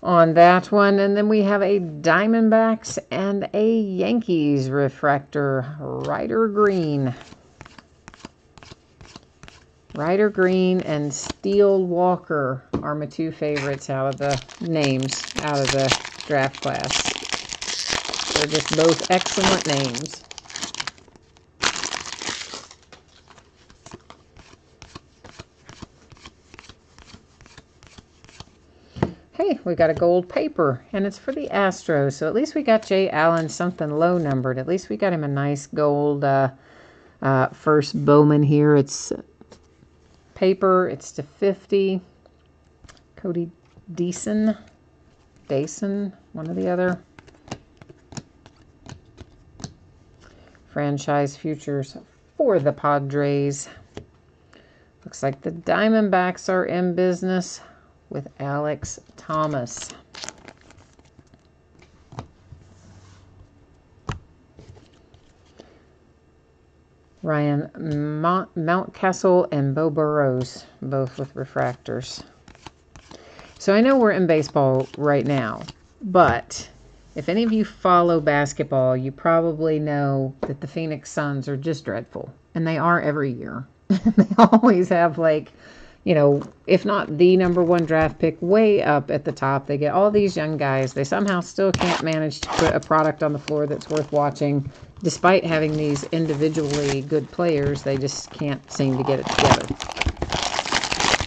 Speaker 1: on that one. And then we have a Diamondbacks and a Yankees refractor, Ryder Green. Ryder Green and Steele Walker are my 2 favorites out of the names, out of the draft class. They're just both excellent names. Hey, we got a gold paper, and it's for the Astros. So at least we got Jay Allen something low numbered. At least we got him a nice gold first Bowman here. It's paper, it's to 50. Cody Dason, one or the other. Franchise futures for the Padres. Looks like the Diamondbacks are in business with Alex Thomas. Ryan Mountcastle and Bo Burrows, both with refractors. So I know we're in baseball right now, but if any of you follow basketball, you probably know that the Phoenix Suns are just dreadful. And they are every year. They always have, like, if not the #1 draft pick, way up at the top. They get all these young guys. They somehow still can't manage to put a product on the floor that's worth watching. Despite having these individually good players, they just can't seem to get it together.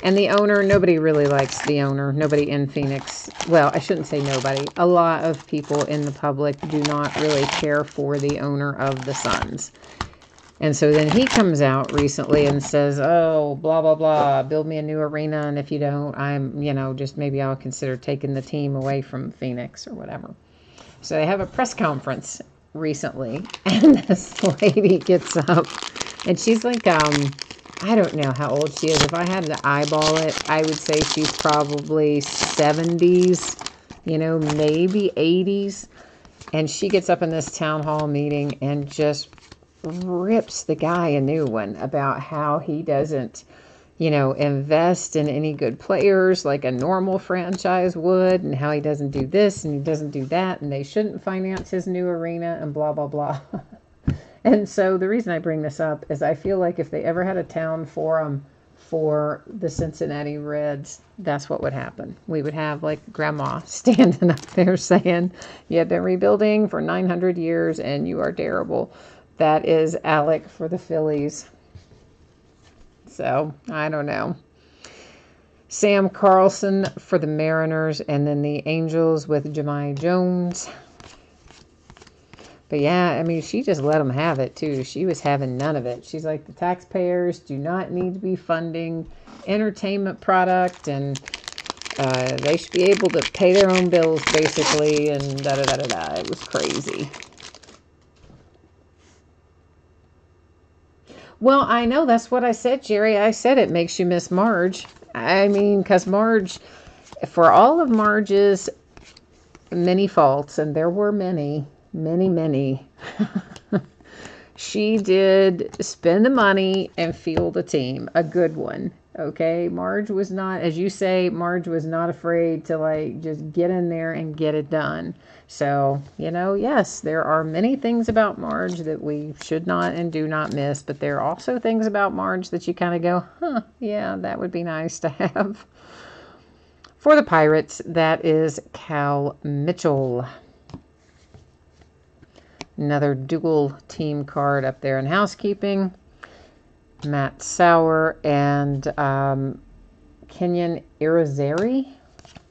Speaker 1: And the owner, nobody really likes the owner. Nobody in Phoenix, well, I shouldn't say nobody. A lot of people in the public do not really care for the owner of the Suns. And so then he comes out recently and says, oh, blah, blah, blah, build me a new arena. And if you don't, just maybe I'll consider taking the team away from Phoenix or whatever. So they have a press conference recently, and this lady gets up, and she's like, I don't know how old she is. If I had to eyeball it, I would say she's probably 70s, maybe 80s. And she gets up in this town hall meeting and just rips the guy a new one about how he doesn't, invest in any good players like a normal franchise would, and how he doesn't do this and he doesn't do that, and they shouldn't finance his new arena and blah, blah, blah. And so the reason I bring this up is I feel like if they ever had a town forum for the Cincinnati Reds, that's what would happen. We would have, like, grandma standing up there saying, you have been rebuilding for 900 years and you are terrible. That is Alec for the Phillies. So, I don't know. Sam Carlson for the Mariners, and then the Angels with Jahmai Jones. But yeah, I mean, she just let them have it too. She was having none of it. She's like, the taxpayers do not need to be funding entertainment product, and they should be able to pay their own bills, basically, and da-da-da-da-da. It was crazy. Well, I know. That's what I said, Jerry. I said it makes you miss Marge. I mean, because Marge, for all of Marge's many faults, and there were many, many, many, she did spend the money and field a team, a good one. Okay, Marge was not, as you say, Marge was not afraid to like just get in there and get it done. So, you know, yes, there are many things about Marge that we should not and do not miss, but there are also things about Marge that you kind of go, huh, yeah, that would be nice to have. For the Pirates, that is Cal Mitchell. Another dual team card up there in housekeeping. Matt Sauer and Kenyon Irizarry,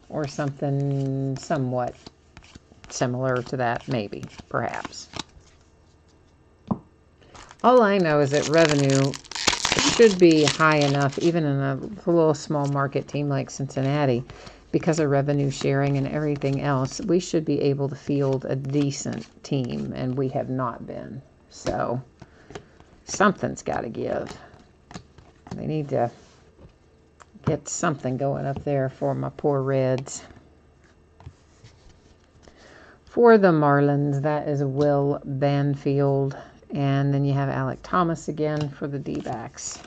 Speaker 1: or something somewhat similar to that, maybe, perhaps. All I know is that revenue should be high enough, even in a little small market team like Cincinnati, because of revenue sharing and everything else. We should be able to field a decent team, and we have not been. So something's got to give. They need to get something going up there for my poor Reds. For the Marlins, that is Will Banfield. And then you have Alec Thomas again for the D-backs.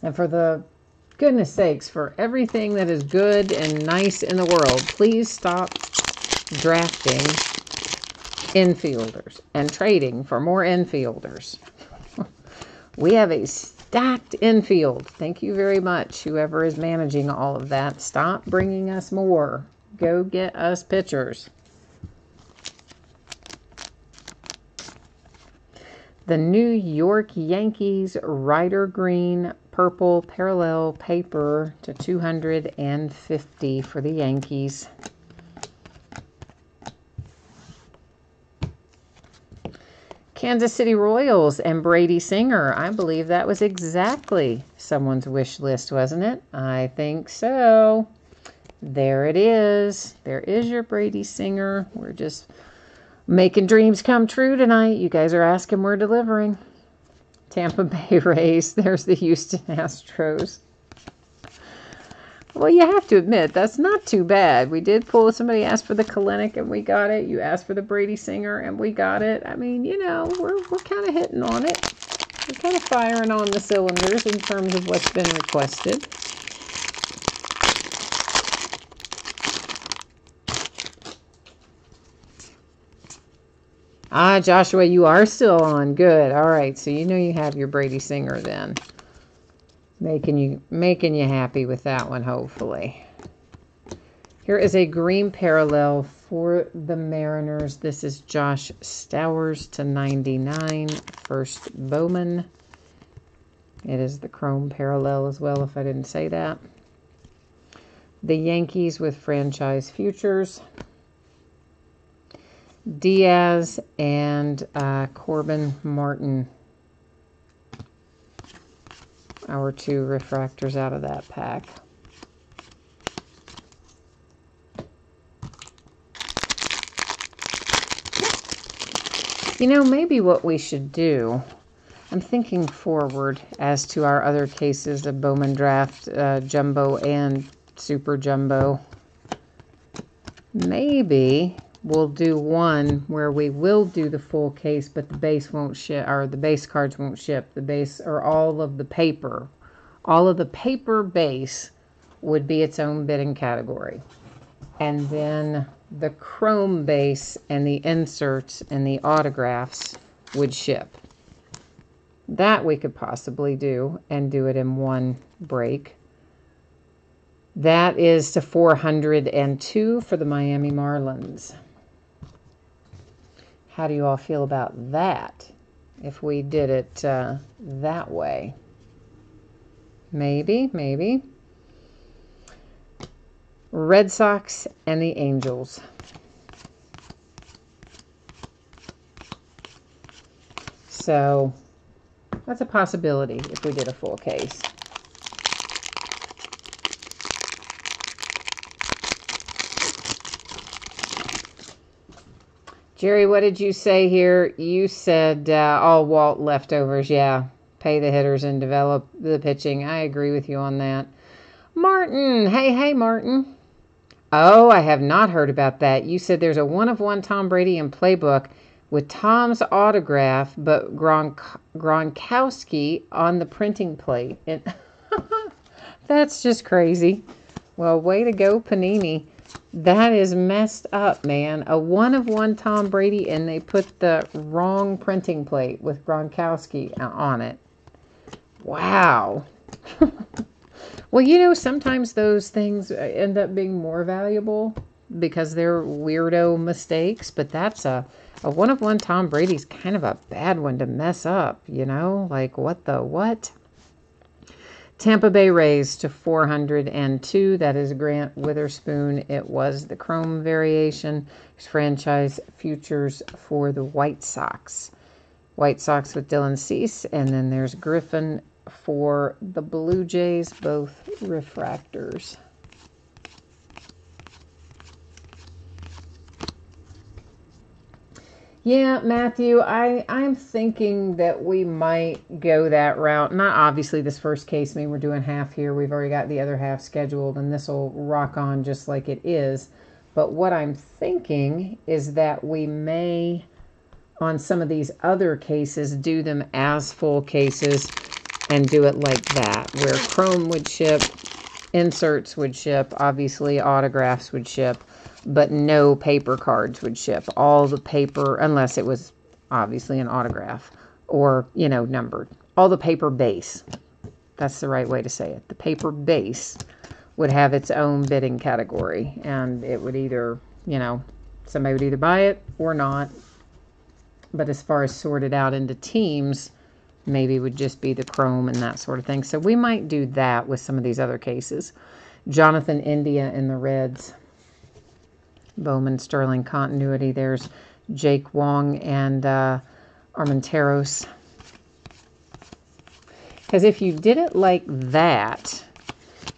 Speaker 1: And for the goodness sakes, for everything that is good and nice in the world, please stop drafting infielders and trading for more infielders. We have a stacked infield. Thank you very much, whoever is managing all of that. Stop bringing us more. Go get us pitchers. The New York Yankees Ryder Green Purple Parallel Paper to 250 for the Yankees. Kansas City Royals and Brady Singer. I believe that was exactly someone's wish list, wasn't it? I think so. There it is. There is your Brady Singer. We're just making dreams come true tonight. You guys are asking, we're delivering. Tampa Bay Rays. There's the Houston Astros. Well, you have to admit, that's not too bad. We did pull, somebody asked for the Kalenic and we got it. You asked for the Brady Singer and we got it. I mean, you know, we're kind of hitting on it. We're kind of firing on the cylinders in terms of what's been requested. Ah, Joshua, you are still on. Good. All right. So you know you have your Brady Singer then. Making you happy with that one, hopefully. Here is a green parallel for the Mariners. This is Josh Stowers to 99. First Bowman. It is the chrome parallel as well, if I didn't say that. The Yankees with franchise futures. Diaz and Corbin Martin. Our two refractors out of that pack. You know, maybe what we should do, I'm thinking forward as to our other cases of Bowman Draft, Jumbo and Super Jumbo. Maybe we'll do one where we will do the full case, but the base won't ship, or the base cards won't ship. The base, or all of the paper base would be its own bidding category. And then the chrome base and the inserts and the autographs would ship. That we could possibly do and do it in one break. That is to 402 for the Miami Marlins. How do you all feel about that? If we did it that way. Maybe. Red Sox and the Angels. So that's a possibility if we did a full case. Jerry, what did you say here? You said all Walt leftovers. Yeah, pay the hitters and develop the pitching. I agree with you on that. Martin, hey, Martin. Oh, I have not heard about that. You said there's a 1-of-1 Tom Brady in playbook with Tom's autograph, but Gronkowski on the printing plate. That's just crazy. Well, way to go, Panini. That is messed up, man. A 1-of-1 Tom Brady, and they put the wrong printing plate with Gronkowski on it. Wow. Well, you know, sometimes those things end up being more valuable because they're weirdo mistakes, but that's a 1-of-1 Tom Brady's kind of a bad one to mess up, you know? Like, what the what? Tampa Bay Rays to 402. That is Grant Witherspoon. It was the chrome variation. There's franchise futures for the White Sox. White Sox with Dylan Cease. And then there's Griffin for the Blue Jays, both refractors. Yeah, Matthew, I'm thinking that we might go that route. Not obviously this first case. I mean, we're doing half here. We've already got the other half scheduled, and this will rock on just like it is. But what I'm thinking is that we may, on some of these other cases, do them as full cases and do it like that, where chrome would ship, inserts would ship, obviously autographs would ship, but no paper cards would ship. All the paper, unless it was obviously an autograph or, you know, numbered. All the paper base. That's the right way to say it. The paper base would have its own bidding category, and it would either, you know, somebody would either buy it or not. But as far as sorted out into teams, maybe it would just be the chrome and that sort of thing. So we might do that with some of these other cases. Jonathan India in the Reds. Bowman Sterling continuity. There's Jake Wong and Armenteros. Because if you did it like that,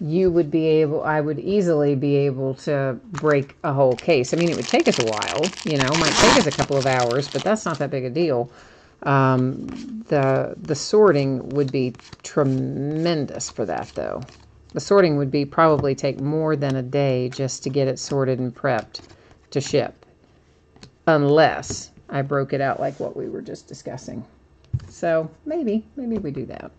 Speaker 1: you would be able, I would easily be able to break a whole case. I mean, it would take us a while, you know, it might take us a couple of hours, but that's not that big a deal. The sorting would be tremendous for that, though. The sorting would be probably take more than a day just to get it sorted and prepped to ship, unless I broke it out like what we were just discussing. So maybe we do that.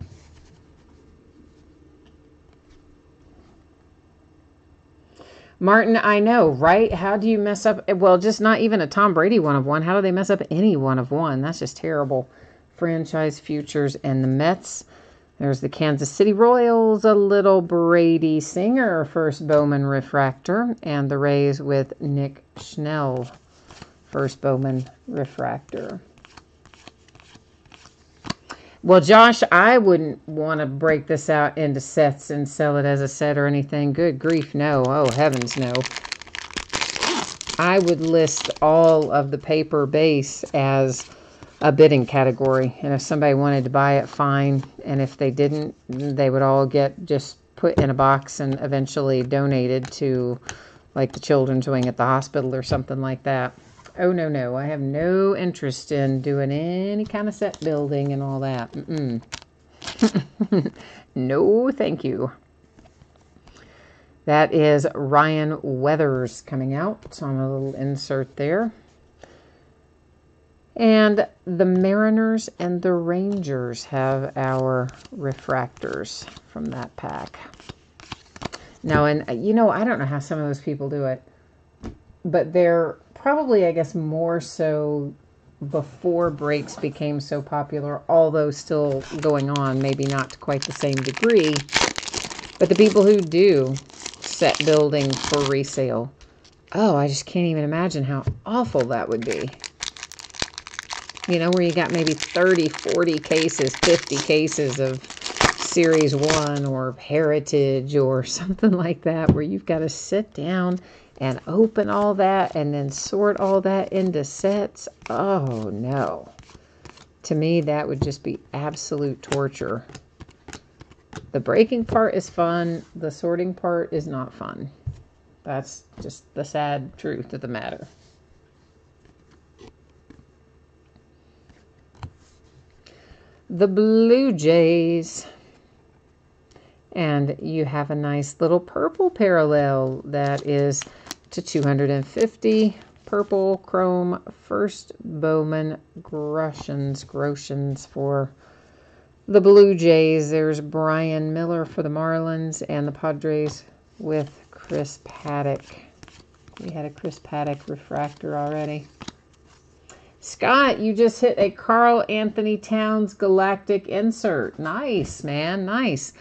Speaker 1: Martin, I know, right? How do you mess up? Well, just not even a Tom Brady 1-of-1. How do they mess up any 1-of-1? That's just terrible. Franchise futures and the Mets. There's the Kansas City Royals, a little Brady Singer, first Bowman refractor, and the Rays with Nick Schnell, first Bowman refractor. Well, Josh, I wouldn't want to break this out into sets and sell it as a set or anything. Good grief, no. Oh, heavens, no. I would list all of the paper base as a bidding category, and if somebody wanted to buy it, fine, and if they didn't, they would all get just put in a box and eventually donated to like the children's wing at the hospital or something like that. Oh, no, I have no interest in doing any kind of set building and all that. No, thank you. That is Ryan Weathers coming out on a little insert there. And the Mariners and the Rangers have our refractors from that pack. Now, and you know, I don't know how some of those people do it, but they're probably, I guess, more so before breaks became so popular, although still going on, maybe not to quite the same degree. But the people who do set building for resale, oh, I just can't even imagine how awful that would be. You know, where you got maybe 30, 40 cases, 50 cases of Series 1 or Heritage or something like that, where you've got to sit down and open all that and then sort all that into sets. Oh, no. To me, that would just be absolute torture. The breaking part is fun. The sorting part is not fun. That's just the sad truth of the matter. The Blue Jays. And you have a nice little purple parallel that is to 250. Purple chrome first Bowman Groshans for the Blue Jays. There's Brian Miller for the Marlins and the Padres with Chris Paddock. We had a Chris Paddock refractor already. Scott, you just hit a Karl Anthony Towns Galactic insert. Nice, man. Nice.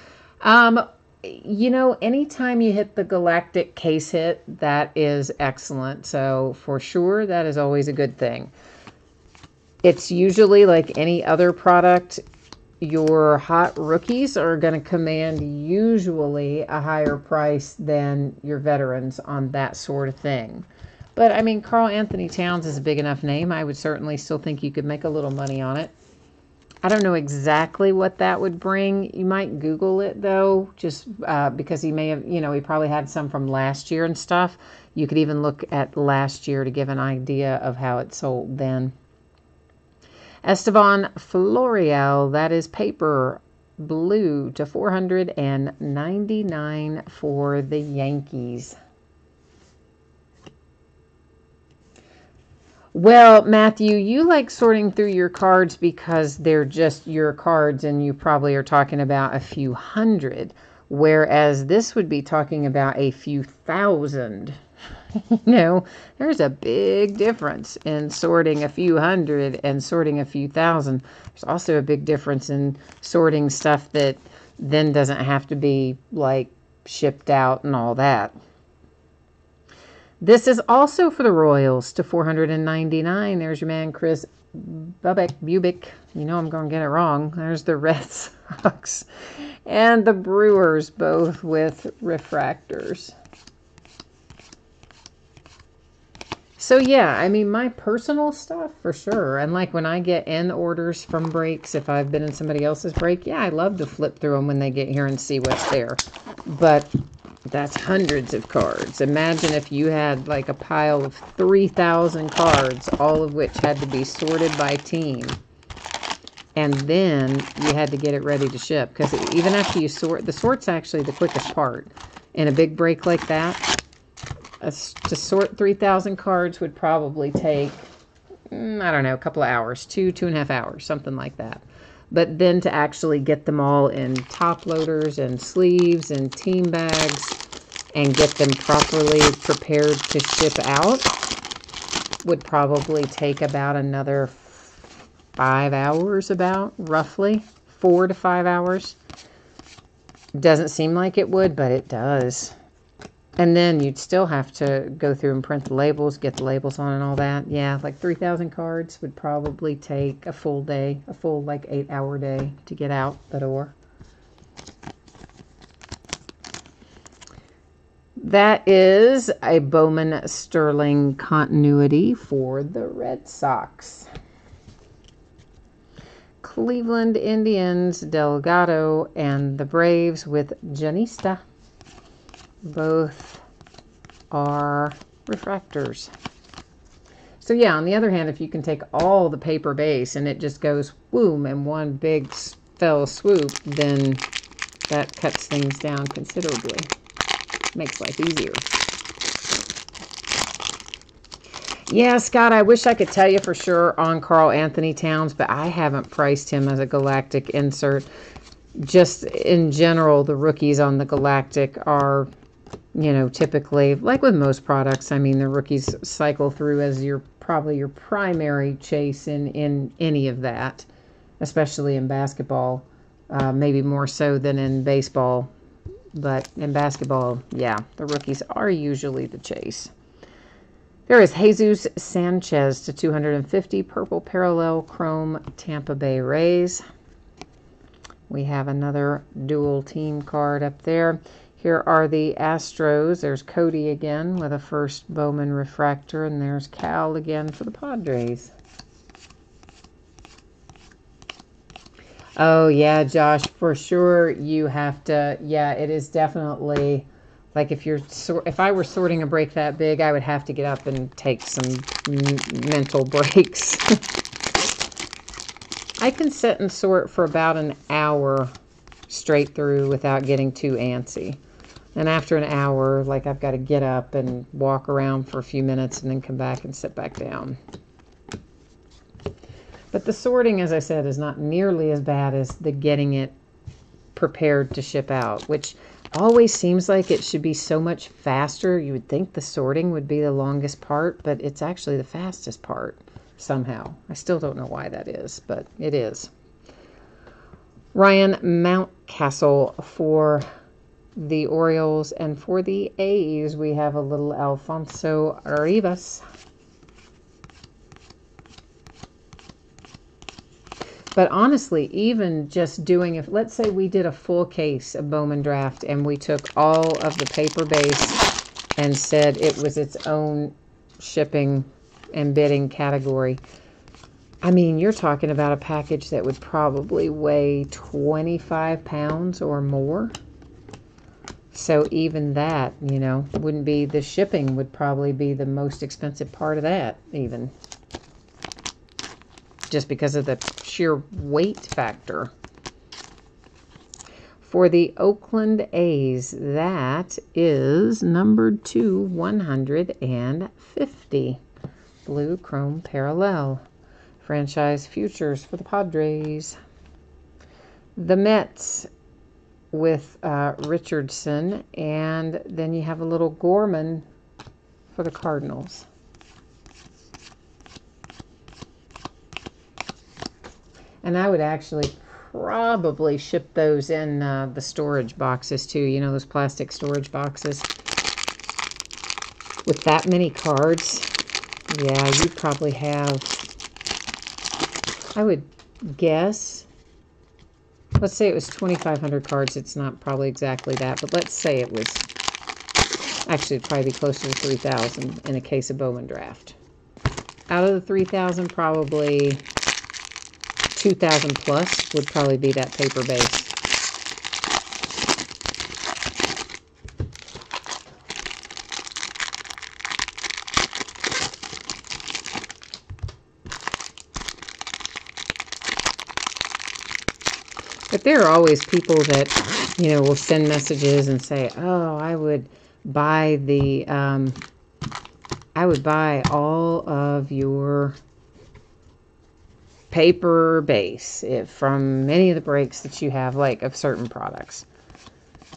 Speaker 1: You know, anytime you hit the Galactic case hit, that is excellent. So for sure, that is always a good thing. It's usually like any other product, your hot rookies are going to command usually a higher price than your veterans on that sort of thing. But I mean, Karl Anthony Towns is a big enough name. I would certainly still think you could make a little money on it. I don't know exactly what that would bring. You might Google it, though, just because he may have, you know, he probably had some from last year and stuff. You could even look at last year to give an idea of how it sold then. Estevan Florial, that is paper blue to 499 for the Yankees. Well, Matthew, you like sorting through your cards because they're just your cards and you probably are talking about a few hundred, whereas this would be talking about a few thousand. You know, there's a big difference in sorting a few hundred and sorting a few thousand. There's also a big difference in sorting stuff that then doesn't have to be like shipped out and all that. This is also for the Royals to 499. There's your man, Chris Bubic. You know I'm going to get it wrong. There's the Red Sox and the Brewers, both with refractors. So, yeah, I mean, my personal stuff, for sure. And, like, when I get in orders from breaks, if I've been in somebody else's break, yeah, I love to flip through them when they get here and see what's there. But that's hundreds of cards. Imagine if you had like a pile of 3,000 cards, all of which had to be sorted by team. And then you had to get it ready to ship. Because even after you sort, the sort's actually the quickest part. In a big break like that, to sort 3,000 cards would probably take, I don't know, a couple of hours, 2.5 hours, something like that. But then to actually get them all in top loaders and sleeves and team bags and get them properly prepared to ship out would probably take about another 5 hours, about roughly 4 to 5 hours. Doesn't seem like it would, but it does. And then you'd still have to go through and print the labels, get the labels on and all that. Yeah, like 3,000 cards would probably take a full day, a full like 8-hour day to get out the door. That is a Bowman Sterling continuity for the Red Sox. Cleveland Indians, Delgado, and the Braves with Janista. Both are refractors. So yeah, on the other hand, if you can take all the paper base and it just goes boom in one big fell swoop, then that cuts things down considerably. Makes life easier. Yeah, Scott, I wish I could tell you for sure on Karl Anthony Towns, but I haven't priced him as a Galactic insert. Just in general, the rookies on the Galactic are, you know, typically, like with most products, I mean, the rookies cycle through as probably your primary chase in any of that, especially in basketball, maybe more so than in baseball. But in basketball, yeah, the rookies are usually the chase. There is Jesus Sanchez to 250, purple parallel chrome Tampa Bay Rays We have another dual team card up there. Here are the Astros. There's Cody again with a first Bowman refractor, and there's Cal again for the Padres. Oh, yeah, Josh, for sure you have to, yeah, it is definitely, like if I were sorting a break that big, I would have to get up and take some mental breaks. I can sit and sort for about an hour straight through without getting too antsy. And after an hour, like I've got to get up and walk around for a few minutes and then come back and sit back down. But the sorting, as I said, is not nearly as bad as the getting it prepared to ship out, which always seems like it should be so much faster. You would think the sorting would be the longest part, but it's actually the fastest part somehow. I still don't know why that is, but it is. Ryan Mountcastle for the Orioles, and for the A's, we have a little Alfonso Rivas. But honestly, even just doing, if let's say we did a full case of Bowman Draft and we took all of the paper base and said it was its own shipping and bidding category, I mean, you're talking about a package that would probably weigh 25 pounds or more. So even that, you know, wouldn't be, the shipping would probably be the most expensive part of that, even. Just because of the sheer weight factor. For the Oakland A's, that is number 2/150. Blue Chrome Parallel. Franchise Futures for the Padres. The Mets with Richardson, and then you have a little Gorman for the Cardinals. And I would actually probably ship those in the storage boxes too. You know, those plastic storage boxes. With that many cards, yeah, you probably have, I would guess, let's say it was 2,500 cards. It's not probably exactly that, but let's say it was, actually it'd probably be closer to 3,000 in a case of Bowman Draft. Out of the 3,000, probably 2,000 plus would probably be that paper base. But there are always people that, you know, will send messages and say, oh, I would buy the, I would buy all of your paper base from any of the breaks that you have, like, of certain products.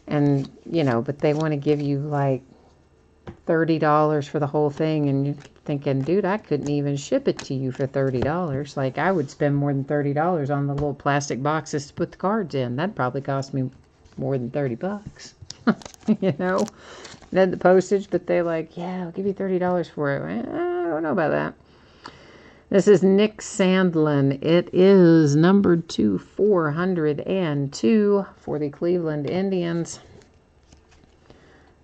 Speaker 1: And, you know, but they want to give you, like, $30 for the whole thing, and you're thinking, dude, I couldn't even ship it to you for $30. Like, I would spend more than $30 on the little plastic boxes to put the cards in. That'd probably cost me more than $30. You know? Then the postage, but they're like, yeah, I'll give you $30 for it. I don't know about that. This is Nick Sandlin. It is number 2/402 for the Cleveland Indians.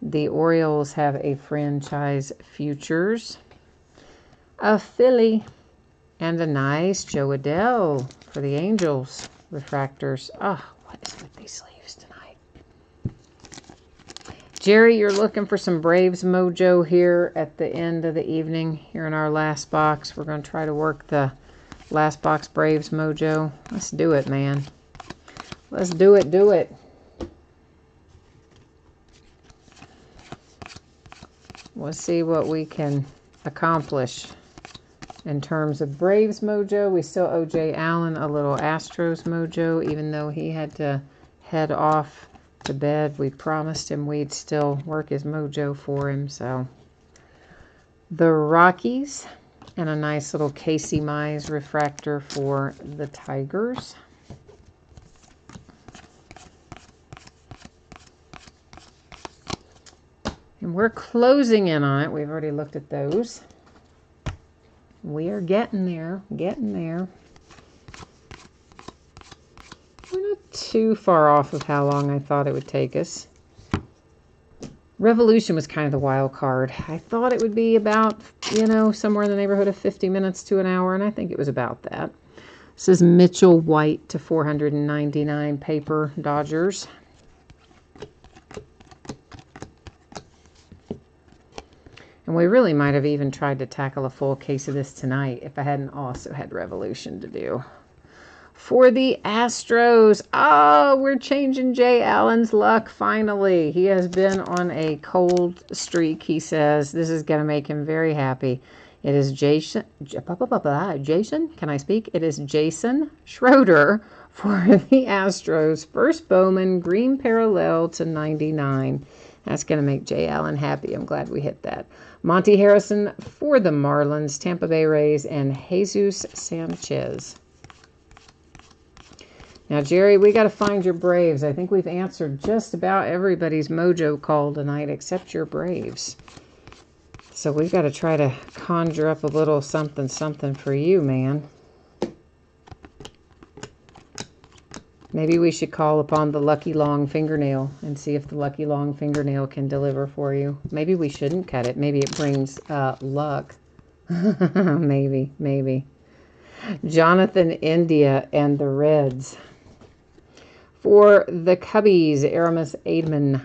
Speaker 1: The Orioles have a franchise futures, a Philly, and a nice Joe Adell for the Angels refractors. Oh, what is with these sleeves tonight? Jerry, you're looking for some Braves mojo here at the end of the evening. Here in our last box, we're going to try to work the last box Braves mojo. Let's do it, man. Let's do it, do it. Let's see what we can accomplish in terms of Braves mojo. We still owe Jay Allen a little Astros mojo, even though he had to head off to bed. We promised him we'd still work his mojo for him. So the Rockies, and a nice little Casey Mize refractor for the Tigers. And we're closing in on it. We've already looked at those. We are getting there, getting there. We're not too far off of how long I thought it would take us. Revolution was kind of the wild card. I thought it would be about, you know, somewhere in the neighborhood of 50 minutes to an hour, and I think it was about that. This is Mitchell White to 499 paper Dodgers. And we really might have even tried to tackle a full case of this tonight if I hadn't also had Revolution to do. For the Astros, oh, we're changing Jay Allen's luck finally. He has been on a cold streak, he says. This is going to make him very happy. It is Jason, can I speak? It is Jason Schroeder for the Astros. First Bowman, green parallel to 99. That's going to make Jay Allen happy. I'm glad we hit that. Monty Harrison for the Marlins, Tampa Bay Rays, and Jesus Sanchez. Now, Jerry, we got to find your Braves. I think we've answered just about everybody's mojo call tonight except your Braves. So we've got to try to conjure up a little something for you, man. Maybe we should call upon the Lucky Long Fingernail and see if the Lucky Long Fingernail can deliver for you. Maybe we shouldn't cut it. Maybe it brings luck. Maybe. Jonathan India and the Reds. For the Cubbies, Aramis Aidman,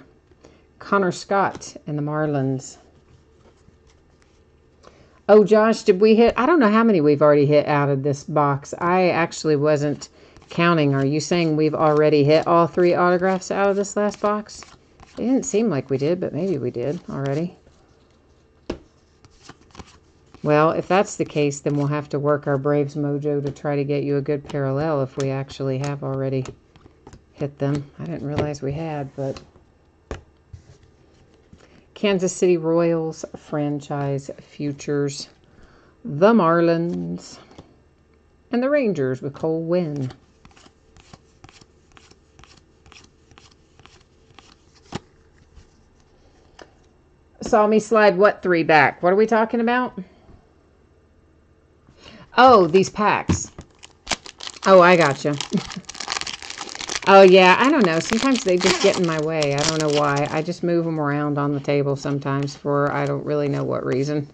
Speaker 1: Connor Scott, and the Marlins. Oh, Josh, did we hit? I don't know how many we've already hit out of this box. I actually wasn't counting. Are you saying we've already hit all 3 autographs out of this last box? It didn't seem like we did, but maybe we did already. Well, if that's the case, then we'll have to work our Braves mojo to try to get you a good parallel if we actually have already hit them. I didn't realize we had, but... Kansas City Royals franchise futures. The Marlins. And the Rangers with Cole Winn. Saw me slide what 3 back? What are we talking about? Oh, these packs. Oh, I gotcha. Oh, yeah, I don't know. Sometimes they just get in my way. I don't know why. I just move them around on the table sometimes for I don't really know what reason.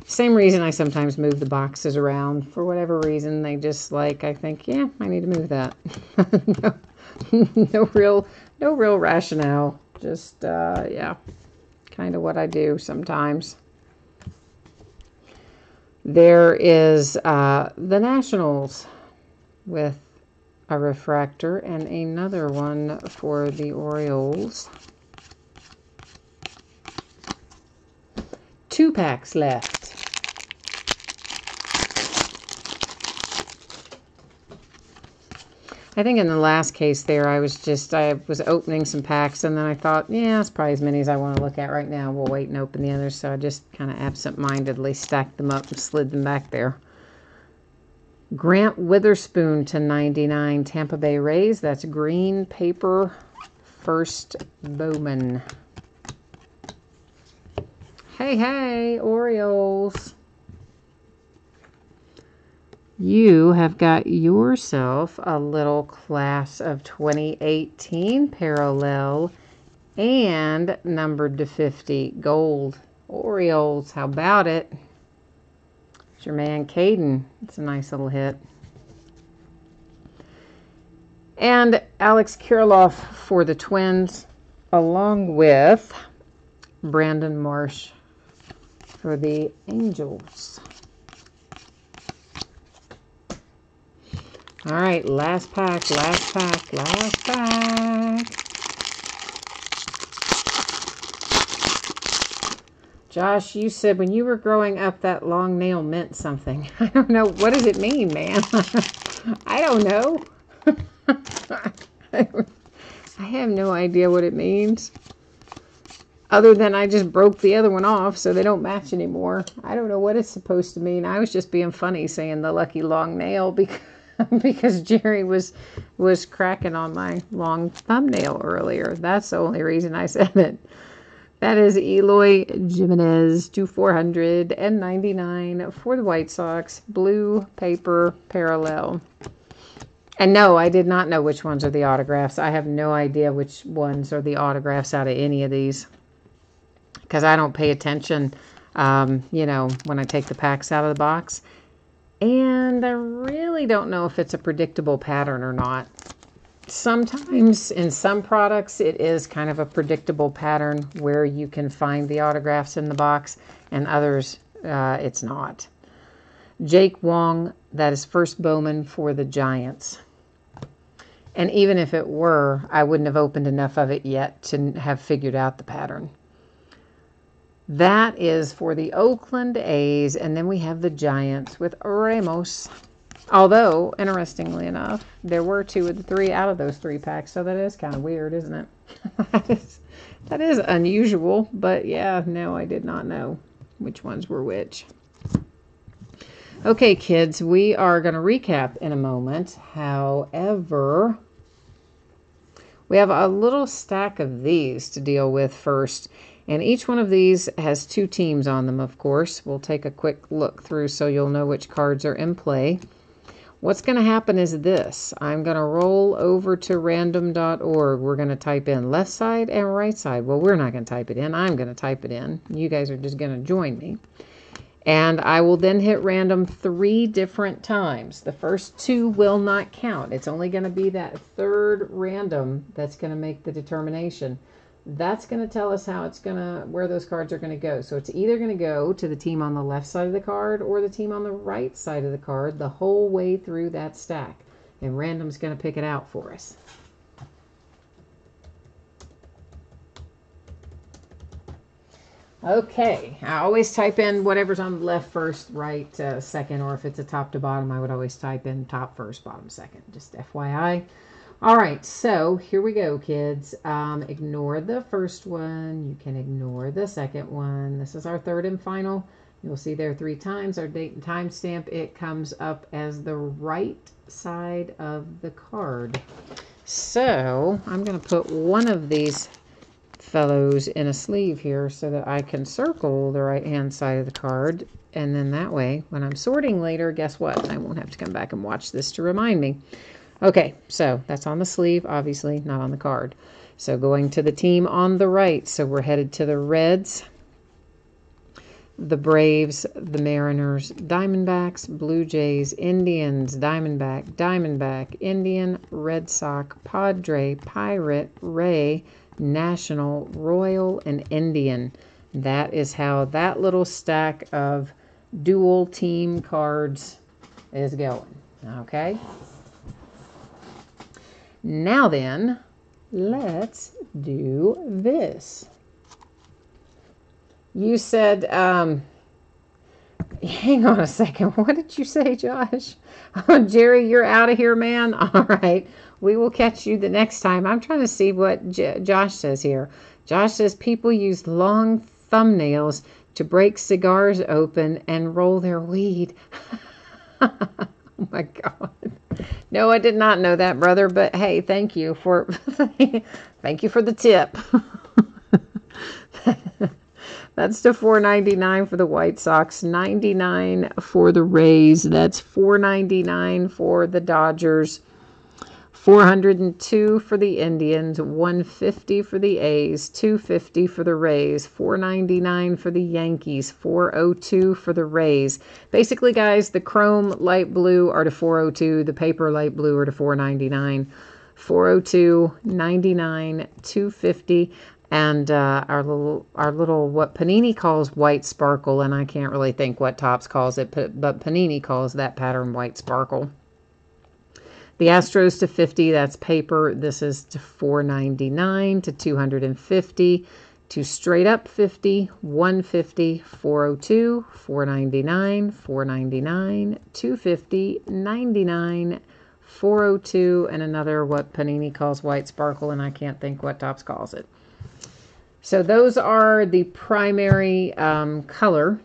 Speaker 1: Same reason I sometimes move the boxes around. For whatever reason, they just like, I think, yeah, I need to move that. No real rationale. Just, yeah, kind of what I do sometimes. There is the Nationals with a refractor and another one for the Orioles. 2 packs left. I think in the last case there, I was opening some packs, and then I thought, yeah, it's probably as many as I want to look at right now. We'll wait and open the others. So I just kind of absent-mindedly stacked them up and slid them back there. Grant Witherspoon to 99, Tampa Bay Rays. That's green paper, first Bowman. Hey, Orioles. You have got yourself a little class of 2018 parallel and numbered to 50 gold. Orioles, how about it? It's your man Caden. It's a nice little hit. And Alex Kirilloff for the Twins, along with Brandon Marsh for the Angels. All right, last pack. Josh, you said when you were growing up that long nail meant something. I don't know. What does it mean, man? I don't know. I have no idea what it means. Other than I just broke the other one off, so they don't match anymore. I don't know what it's supposed to mean. I was just being funny saying the lucky long nail because Jerry was cracking on my long thumbnail earlier. That's the only reason I said it. That is Eloy Jimenez to 499 for the White Sox. Blue paper parallel. And no, I did not know which ones are the autographs. I have no idea which ones are the autographs out of any of these, because I don't pay attention, you know, when I take the packs out of the box. And I really don't know if it's a predictable pattern or not. Sometimes in some products it is kind of a predictable pattern where you can find the autographs in the box, and others it's not. Jake Wong, that is first Bowman for the Giants. And even if it were, I wouldn't have opened enough of it yet to have figured out the pattern. That is for the Oakland A's, and then we have the Giants with Ramos. Although, interestingly enough, there were 2 of the 3 out of those 3 packs, so that is kind of weird, isn't it? that is unusual, but yeah, no, I did not know which ones were which. Okay, kids, we are going to recap in a moment. However, we have a little stack of these to deal with first. And each one of these has 2 teams on them, of course. We'll take a quick look through so you'll know which cards are in play. What's going to happen is this. I'm going to roll over to random.org. We're going to type in left side and right side. Well, we're not going to type it in. I'm going to type it in. You guys are just going to join me. And I will then hit random 3 different times. The first 2 will not count. It's only going to be that third random that's going to make the determination. That's going to tell us how it's going to, where those cards are going to go. So it's either going to go to the team on the left side of the card or the team on the right side of the card the whole way through that stack. And random's going to pick it out for us. Okay, I always type in whatever's on the left first, right second, or if it's a top to bottom, I would always type in top first, bottom second, just FYI. All right, so here we go, kids. Ignore the first one. You can ignore the second one. This is our third and final. You'll see there 3 times our date and time stamp. It comes up as the right side of the card. So I'm going to put one of these fellows in a sleeve here so that I can circle the right-hand side of the card. And then that way, when I'm sorting later, guess what? I won't have to come back and watch this to remind me. Okay, so that's on the sleeve, obviously, not on the card. So going to the team on the right, so we're headed to the Reds, the Braves, the Mariners, Diamondbacks, Blue Jays, Indians, Diamondback, Indian, Red Sox, Padre, Pirate, Ray, National, Royal, and Indian. That is how that little stack of dual team cards is going. Okay? Now then, let's do this. You said, hang on a second. What did you say, Josh? Oh, Jerry, you're out of here, man. All right. We will catch you the next time. I'm trying to see what Josh says here. Josh says people use long thumbnails to break cigars open and roll their weed. Oh my God. No, I did not know that, brother, but hey, thank you for thank you for the tip. That's the $4.99 for the White Sox, $99 for the Rays. That's $4.99 for the Dodgers, $402 for the Indians, $150 for the A's, $250 for the Rays, $4.99 for the Yankees, $402 for the Rays. Basically, guys, the chrome light blue are to $402, the paper light blue are to $4.99, $402, $99, $250, and our little what Panini calls white sparkle, and I can't really think what Topps calls it, but Panini calls that pattern white sparkle. The Astros to 50, that's paper. This is to $4.99 to $250 to straight up 50, $150, $402, $4.99, $4.99, $250, $99, $402, and another what Panini calls white sparkle, and I can't think what Topps calls it. So those are the primary color.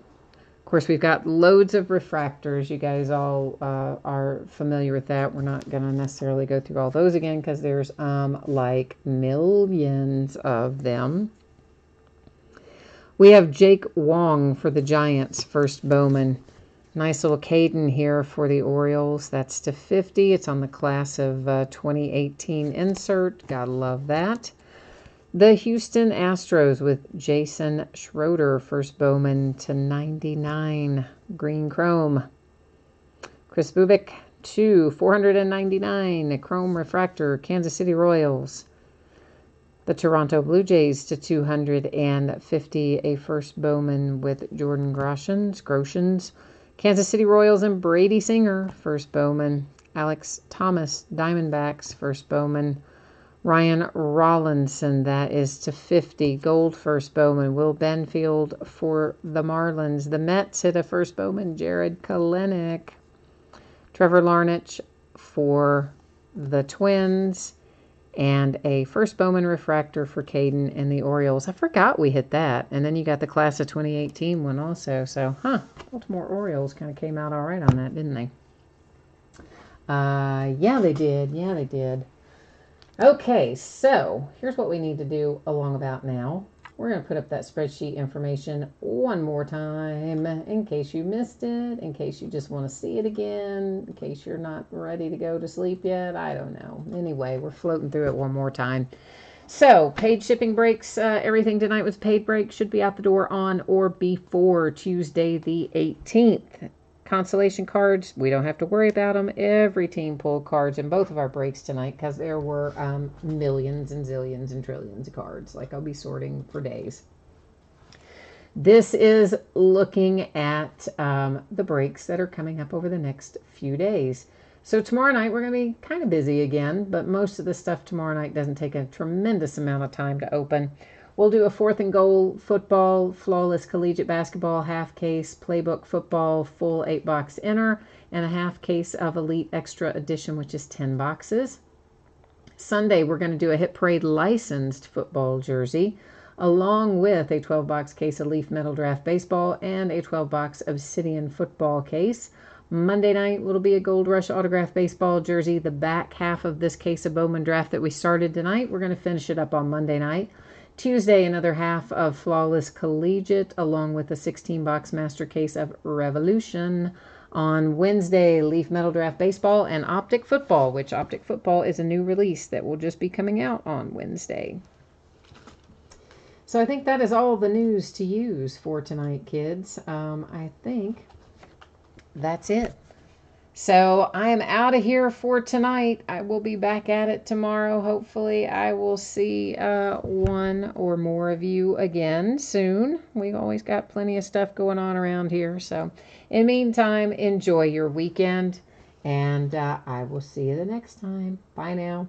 Speaker 1: Of course, we've got loads of refractors. You guys all are familiar with that. We're not going to necessarily go through all those again because there's like millions of them. We have Jake Wong for the Giants, first Bowman. Nice little Caden here for the Orioles. That's to 50. It's on the class of 2018 insert. Gotta love that. The Houston Astros with Jason Schroeder, first Bowman to 99, green chrome. Chris Bubik, 499, chrome refractor, Kansas City Royals. The Toronto Blue Jays to 250, a first Bowman with Jordan Groshans. Kansas City Royals and Brady Singer, first Bowman. Alex Thomas, Diamondbacks, first Bowman. Ryan Rollinson, that is to 50, gold first Bowman. Will Benfield for the Marlins. The Mets hit a first Bowman, Jared Kelenic. Trevor Larnach for the Twins. And a first Bowman refractor for Caden and the Orioles. I forgot we hit that. And then you got the class of 2018 one also. So, Baltimore Orioles kind of came out all right on that, didn't they? Yeah, they did. Yeah, they did. Okay, so here's what we need to do along about now. We're going to put up that spreadsheet information one more time in case you missed it, in case you just want to see it again, in case you're not ready to go to sleep yet. I don't know. Anyway, we're floating through it one more time. So, paid shipping breaks, everything tonight was paid break, should be out the door on or before Tuesday the 18th. Consolation cards, we don't have to worry about them. Every team pulled cards in both of our breaks tonight because there were millions and zillions and trillions of cards. Like, I'll be sorting for days. This is looking at the breaks that are coming up over the next few days. So tomorrow night we're going to be kind of busy again, but most of the stuff tomorrow night doesn't take a tremendous amount of time to open. We'll do a 4th and goal football, flawless collegiate basketball, half case, playbook football, full 8-box inner, and a half case of Elite Extra Edition, which is 10 boxes. Sunday, we're going to do a Hit Parade licensed football jersey, along with a 12-box case of Leaf Metal Draft Baseball and a 12-box Obsidian football case. Monday night will be a Gold Rush autograph baseball jersey. The back half of this case of Bowman Draft that we started tonight, we're going to finish it up on Monday night. Tuesday, another half of Flawless Collegiate, along with a 16-box master case of Revolution. On Wednesday, Leaf Metal Draft Baseball and Optic Football, which Optic Football is a new release that will just be coming out on Wednesday. So I think that is all the news to use for tonight, kids. I think that's it. So I am out of here for tonight. I will be back at it tomorrow. Hopefully I will see one or more of you again soon. We've always got plenty of stuff going on around here. So in the meantime, enjoy your weekend. And I will see you the next time. Bye now.